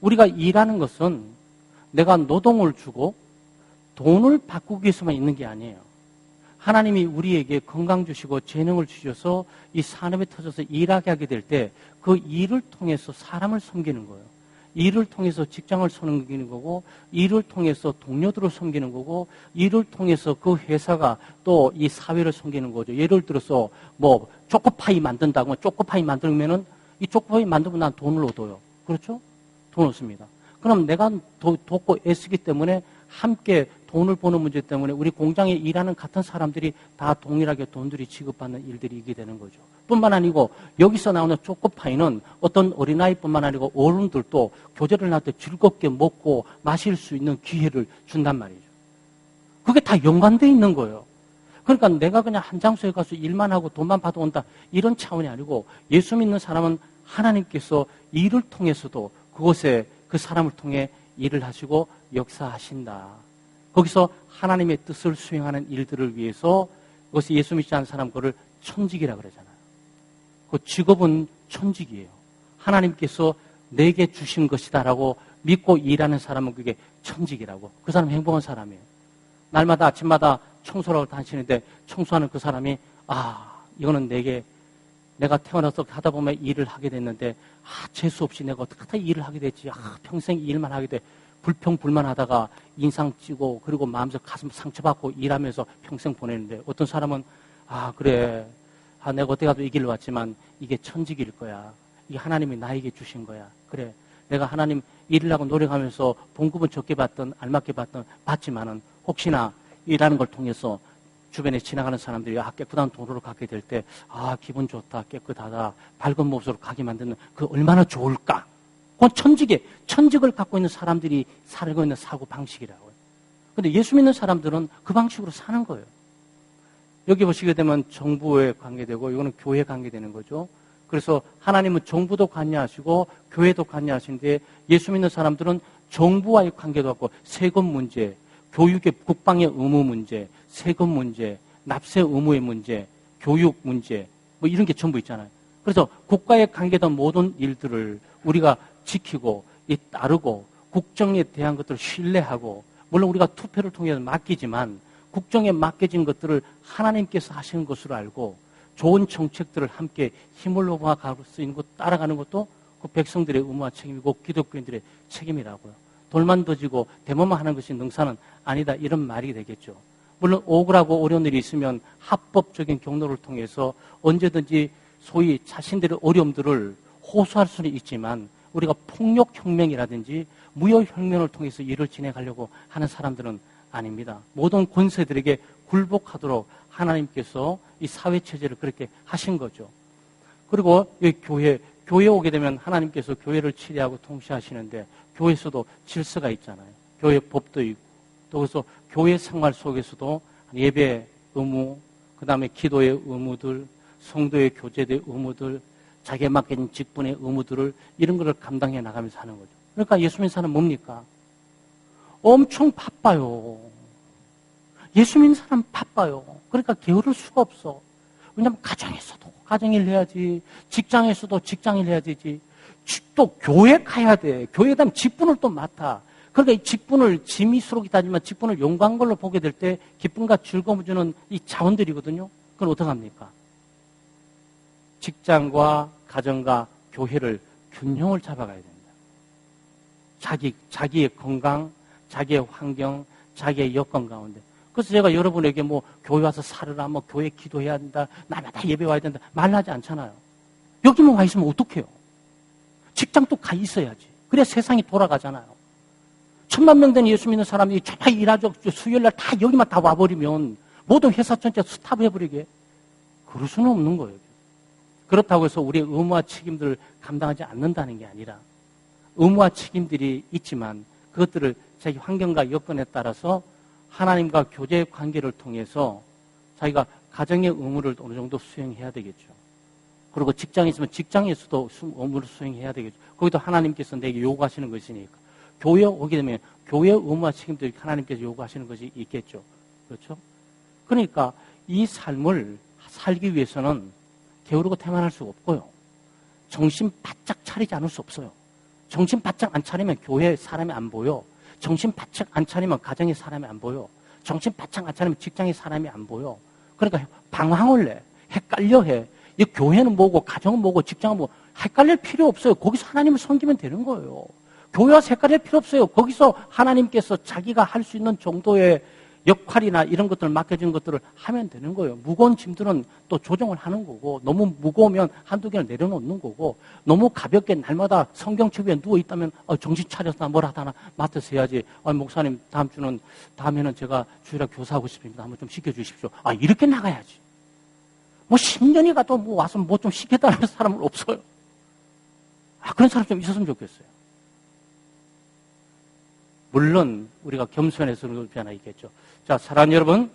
우리가 일하는 것은 내가 노동을 주고 돈을 바꾸기 위해서만 있는 게 아니에요. 하나님이 우리에게 건강 주시고 재능을 주셔서 이 산업에 터져서 일하게 하게 될 때 그 일을 통해서 사람을 섬기는 거예요. 일을 통해서 직장을 섬기는 거고 일을 통해서 동료들을 섬기는 거고 일을 통해서 그 회사가 또 이 사회를 섬기는 거죠. 예를 들어서 뭐 초코파이 만든다고 초코파이 만들면은 이 초코파이 만들면 난 돈을 얻어요. 그렇죠? 돈 얻습니다. 그럼 내가 돕고 애쓰기 때문에 함께 돈을 버는 문제 때문에 우리 공장에 일하는 같은 사람들이 다 동일하게 돈들이 지급받는 일들이 있게 되는 거죠. 뿐만 아니고 여기서 나오는 초코파이는 어떤 어린아이뿐만 아니고 어른들도 교제를 나올 때 즐겁게 먹고 마실 수 있는 기회를 준단 말이죠. 그게 다 연관되어 있는 거예요. 그러니까 내가 그냥 한 장소에 가서 일만 하고 돈만 받아온다 이런 차원이 아니고 예수 믿는 사람은 하나님께서 일을 통해서도 그곳에 그 사람을 통해 일을 하시고 역사하신다. 거기서 하나님의 뜻을 수행하는 일들을 위해서 그것이 예수 믿지 않는 사람 그걸 천직이라 그러잖아요. 그 직업은 천직이에요. 하나님께서 내게 주신 것이다라고 믿고 일하는 사람은 그게 천직이라고. 그 사람 행복한 사람이에요. 날마다 아침마다 청소를 다니시는데 청소하는 그 사람이 이거는 내가 태어나서 하다 보면 일을 하게 됐는데 재수 없이 내가 어떻게 일을 하게 됐지. 평생 일만 하게 돼. 불평불만하다가 인상 찌고 그리고 마음속 가슴 상처받고 일하면서 평생 보내는데 어떤 사람은 그래 내가 어떻게 하도 이 길을 왔지만 이게 천직일 거야. 이게 하나님이 나에게 주신 거야. 그래 내가 하나님 일을 하고 노력하면서 봉급은 적게 받든 알맞게 받지만은 혹시나 일하는 걸 통해서 주변에 지나가는 사람들이 깨끗한 도로를 가게 될 때 기분 좋다 깨끗하다 밝은 모습으로 가게 만드는 그 얼마나 좋을까. 그건 천직을 갖고 있는 사람들이 살고 있는 사고 방식이라고요. 그런데 예수 믿는 사람들은 그 방식으로 사는 거예요. 여기 보시게 되면 정부에 관계되고 이거는 교회에 관계되는 거죠. 그래서 하나님은 정부도 관여하시고 교회도 관여하시는데 예수 믿는 사람들은 정부와의 관계도 갖고 세금 문제, 교육의 국방의 의무 문제, 세금 문제, 납세 의무의 문제, 교육 문제 뭐 이런 게 전부 있잖아요. 그래서 국가에 관계된 모든 일들을 우리가 지키고 따르고 국정에 대한 것들을 신뢰하고 물론 우리가 투표를 통해서 맡기지만 국정에 맡겨진 것들을 하나님께서 하시는 것으로 알고 좋은 정책들을 함께 힘을 모아갈 수 있는 것 따라가는 것도 그 백성들의 의무와 책임이고 기독교인들의 책임이라고요. 돌만 던지고 대모만 하는 것이 능사는 아니다 이런 말이 되겠죠. 물론 억울하고 어려운 일이 있으면 합법적인 경로를 통해서 언제든지 소위 자신들의 어려움들을 호소할 수는 있지만 우리가 폭력혁명이라든지 무효혁명을 통해서 일을 진행하려고 하는 사람들은 아닙니다. 모든 권세들에게 굴복하도록 하나님께서 이 사회체제를 그렇게 하신 거죠. 그리고 이 교회에 오게 되면 하나님께서 교회를 치리하고 통치하시는데 교회에서도 질서가 있잖아요. 교회 법도 있고 또 그래서 교회 생활 속에서도 예배 의무, 그 다음에 기도의 의무들, 성도의 교제의 의무들, 자기에 맡긴 직분의 의무들을 이런 거를 감당해 나가면서 하는 거죠. 그러니까 예수 믿는 사람은 뭡니까? 엄청 바빠요. 예수 믿는 사람 바빠요. 그러니까 게으를 수가 없어. 왜냐하면 가정에서도 가정일 해야지, 직장에서도 직장일 해야 되지, 또 교회 가야 돼. 교회에 가면 직분을 또 맡아. 그러니까 이 직분을 짐이스럽게 따지만 직분을 용감한 걸로 보게 될 때 기쁨과 즐거움을 주는 이 자원들이거든요. 그건 어떡합니까? 직장과 가정과 교회를 균형을 잡아가야 됩니다. 자기의 건강, 자기의 환경, 자기의 여건 가운데. 그래서 제가 여러분에게 교회 와서 살으라, 교회 기도해야 된다, 날마다 예배 와야 된다, 말하지 않잖아요. 여기만 와 있으면 어떡해요? 직장도 가 있어야지. 그래야 세상이 돌아가잖아요. 10,000명 된 예수 믿는 사람이 정말 일하죠. 수요일날 다 여기만 다 와버리면 모든 회사 전체 스탑해버리게. 그럴 수는 없는 거예요. 그렇다고 해서 우리의 의무와 책임들을 감당하지 않는다는 게 아니라 의무와 책임들이 있지만 그것들을 자기 환경과 여건에 따라서 하나님과 교제의 관계를 통해서 자기가 가정의 의무를 어느 정도 수행해야 되겠죠. 그리고 직장에 있으면 직장에서도 의무를 수행해야 되겠죠. 거기도 하나님께서 내게 요구하시는 것이니까. 교회에 오게 되면 교회의 의무와 책임들이 하나님께서 요구하시는 것이 있겠죠. 그렇죠? 그러니까 이 삶을 살기 위해서는 게으르고 태만할 수 없고요. 정신 바짝 차리지 않을 수 없어요. 정신 바짝 안 차리면 교회에 사람이 안 보여. 정신 바짝 안 차리면 가정에 사람이 안 보여. 정신 바짝 안 차리면 직장에 사람이 안 보여. 그러니까 방황을 해. 헷갈려 해. 이 교회는 뭐고 가정은 뭐고 직장은 뭐고 헷갈릴 필요 없어요. 거기서 하나님을 섬기면 되는 거예요. 교회와 헷갈릴 필요 없어요. 거기서 하나님께서 자기가 할 수 있는 정도의 역할이나 이런 것들을 맡겨진 것들을 하면 되는 거예요. 무거운 짐들은 또 조정을 하는 거고 너무 무거우면 한두 개를 내려놓는 거고 너무 가볍게 날마다 성경책 위에 누워있다면 정신 차려서 뭘 하다나 맡아서 해야지. 목사님 다음에는 제가 주일학 교사하고 싶습니다. 한번 좀 시켜주십시오. 이렇게 나가야지. 10년이 가도 와서 좀 시켜달라는 사람은 없어요. 그런 사람 좀 있었으면 좋겠어요. 물론 우리가 겸손해서 그런 게 하나 있겠죠. 자, 사랑하는 여러분,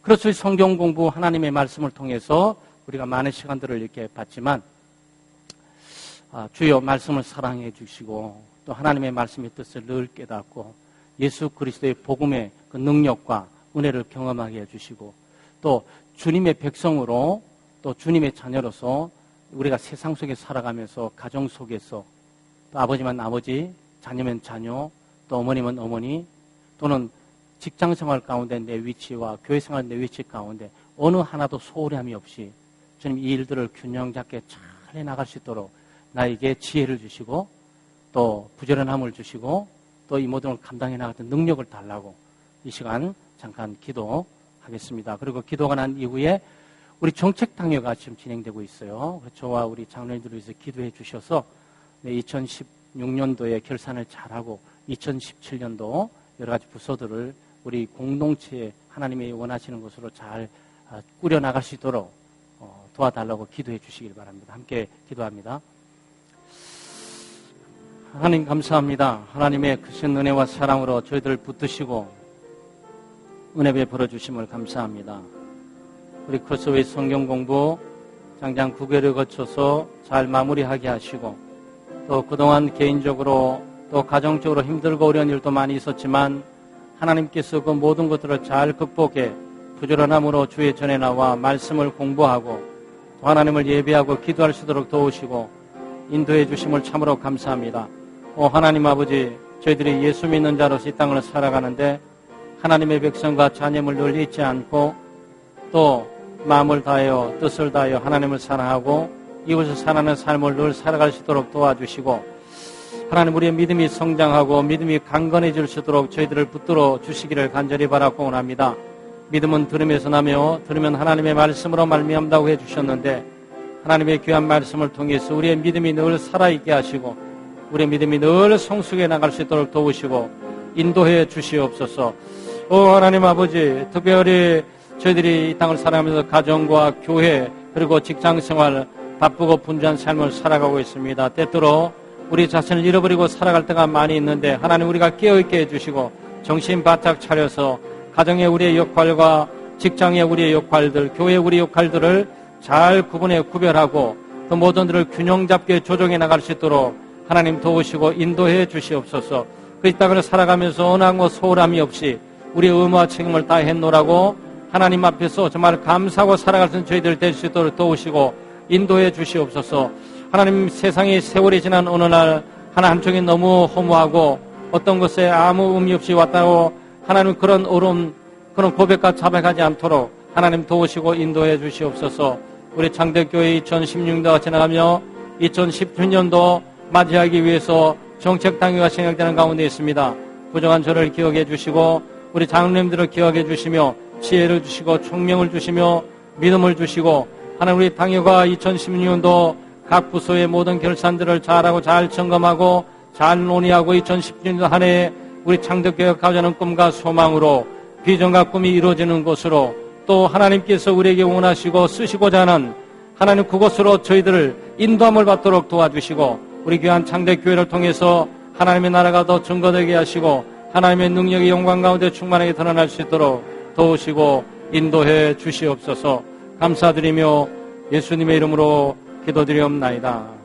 그래서 성경 공부 하나님의 말씀을 통해서 우리가 많은 시간들을 이렇게 봤지만 주여 말씀을 사랑해 주시고 또 하나님의 말씀의 뜻을 늘 깨닫고 예수 그리스도의 복음의 그 능력과 은혜를 경험하게 해주시고 또 주님의 백성으로 또 주님의 자녀로서 우리가 세상 속에 살아가면서 가정 속에서 또 아버지면 아버지, 자녀면 자녀, 또 어머니면 어머니 또는 직장생활 가운데 내 위치와 교회생활 내 위치 가운데 어느 하나도 소홀함이 없이 주님 이 일들을 균형 잡게 잘 해나갈 수 있도록 나에게 지혜를 주시고 또 부지런함을 주시고 또 이 모든 걸 감당해 나가는 능력을 달라고 이 시간 잠깐 기도하겠습니다. 그리고 기도가 난 이후에 우리 정책당회가 지금 진행되고 있어요. 저와 우리 장로님들을 위해서 기도해 주셔서 2016년도에 결산을 잘하고 2017년도 여러 가지 부서들을 우리 공동체에 하나님이 원하시는 것으로 잘 꾸려나갈 수 있도록 도와달라고 기도해 주시길 바랍니다. 함께 기도합니다. 하나님 감사합니다. 하나님의 크신 은혜와 사랑으로 저희들을 붙드시고 은혜 베풀어 주심을 감사합니다. 우리 크로스웨이 성경 공부 장장 9개를 거쳐서 잘 마무리하게 하시고 또 그동안 개인적으로 또 가정적으로 힘들고 어려운 일도 많이 있었지만 하나님께서 그 모든 것들을 잘 극복해 부지런함으로 주의 전에 나와 말씀을 공부하고 또 하나님을 예배하고 기도할 수 있도록 도우시고 인도해 주심을 참으로 감사합니다. 하나님 아버지, 저희들이 예수 믿는 자로서 이 땅을 살아가는데 하나님의 백성과 자녀를 늘 잊지 않고 또 마음을 다하여 뜻을 다하여 하나님을 사랑하고 이곳을 살아가는 삶을 늘 살아갈 수 있도록 도와주시고 하나님 우리의 믿음이 성장하고 믿음이 강건해질 수 있도록 저희들을 붙들어 주시기를 간절히 바라고 원합니다. 믿음은 들음에서 나며 들으면 하나님의 말씀으로 말미암다고 해주셨는데 하나님의 귀한 말씀을 통해서 우리의 믿음이 늘 살아있게 하시고 우리의 믿음이 늘 성숙해 나갈 수 있도록 도우시고 인도해 주시옵소서. 하나님 아버지, 특별히 저희들이 이 땅을 살아가면서 가정과 교회 그리고 직장생활 바쁘고 분주한 삶을 살아가고 있습니다. 때때로 우리 자신을 잃어버리고 살아갈 때가 많이 있는데 하나님 우리가 깨어있게 해주시고 정신 바짝 차려서 가정의 우리의 역할과 직장의 우리의 역할들, 교회의 우리의 역할들을 잘 구별하고 그 모든 것들을 균형 잡게 조정해 나갈 수 있도록 하나님 도우시고 인도해 주시옵소서. 그 땅을 살아가면서 언하고 소홀함이 없이 우리의 의무와 책임을 다 했노라고 하나님 앞에서 정말 감사하고 살아갈 수 있는 저희들 될 수 있도록 도우시고 인도해 주시옵소서. 하나님 세상의 세월이 지난 어느 날 한쪽이 너무 허무하고 어떤 것에 아무 의미 없이 왔다고 하나님 그런 어려움 그런 고백과 자백하지 않도록 하나님 도우시고 인도해 주시옵소서. 우리 창대교회 2016년도가 지나가며 2017년도 맞이하기 위해서 정책당회가 진행되는 가운데 있습니다. 부정한 저를 기억해 주시고 우리 장로님들을 기억해 주시며 지혜를 주시고 총명을 주시며 믿음을 주시고 하나님 우리 당회가 2016년도 각 부서의 모든 결산들을 잘하고 잘 점검하고 잘 논의하고 2017년도 한 해에 우리 창덕교회가 가져는 꿈과 소망으로 비전과 꿈이 이루어지는 것으로 또 하나님께서 우리에게 원하시고 쓰시고자 하는 하나님 그곳으로 저희들을 인도함을 받도록 도와주시고 우리 귀한 창대교회를 통해서 하나님의 나라가 더 증거되게 하시고 하나님의 능력이 영광 가운데 충만하게 드러날 수 있도록 도우시고 인도해 주시옵소서. 감사드리며 예수님의 이름으로 기도드리옵나이다.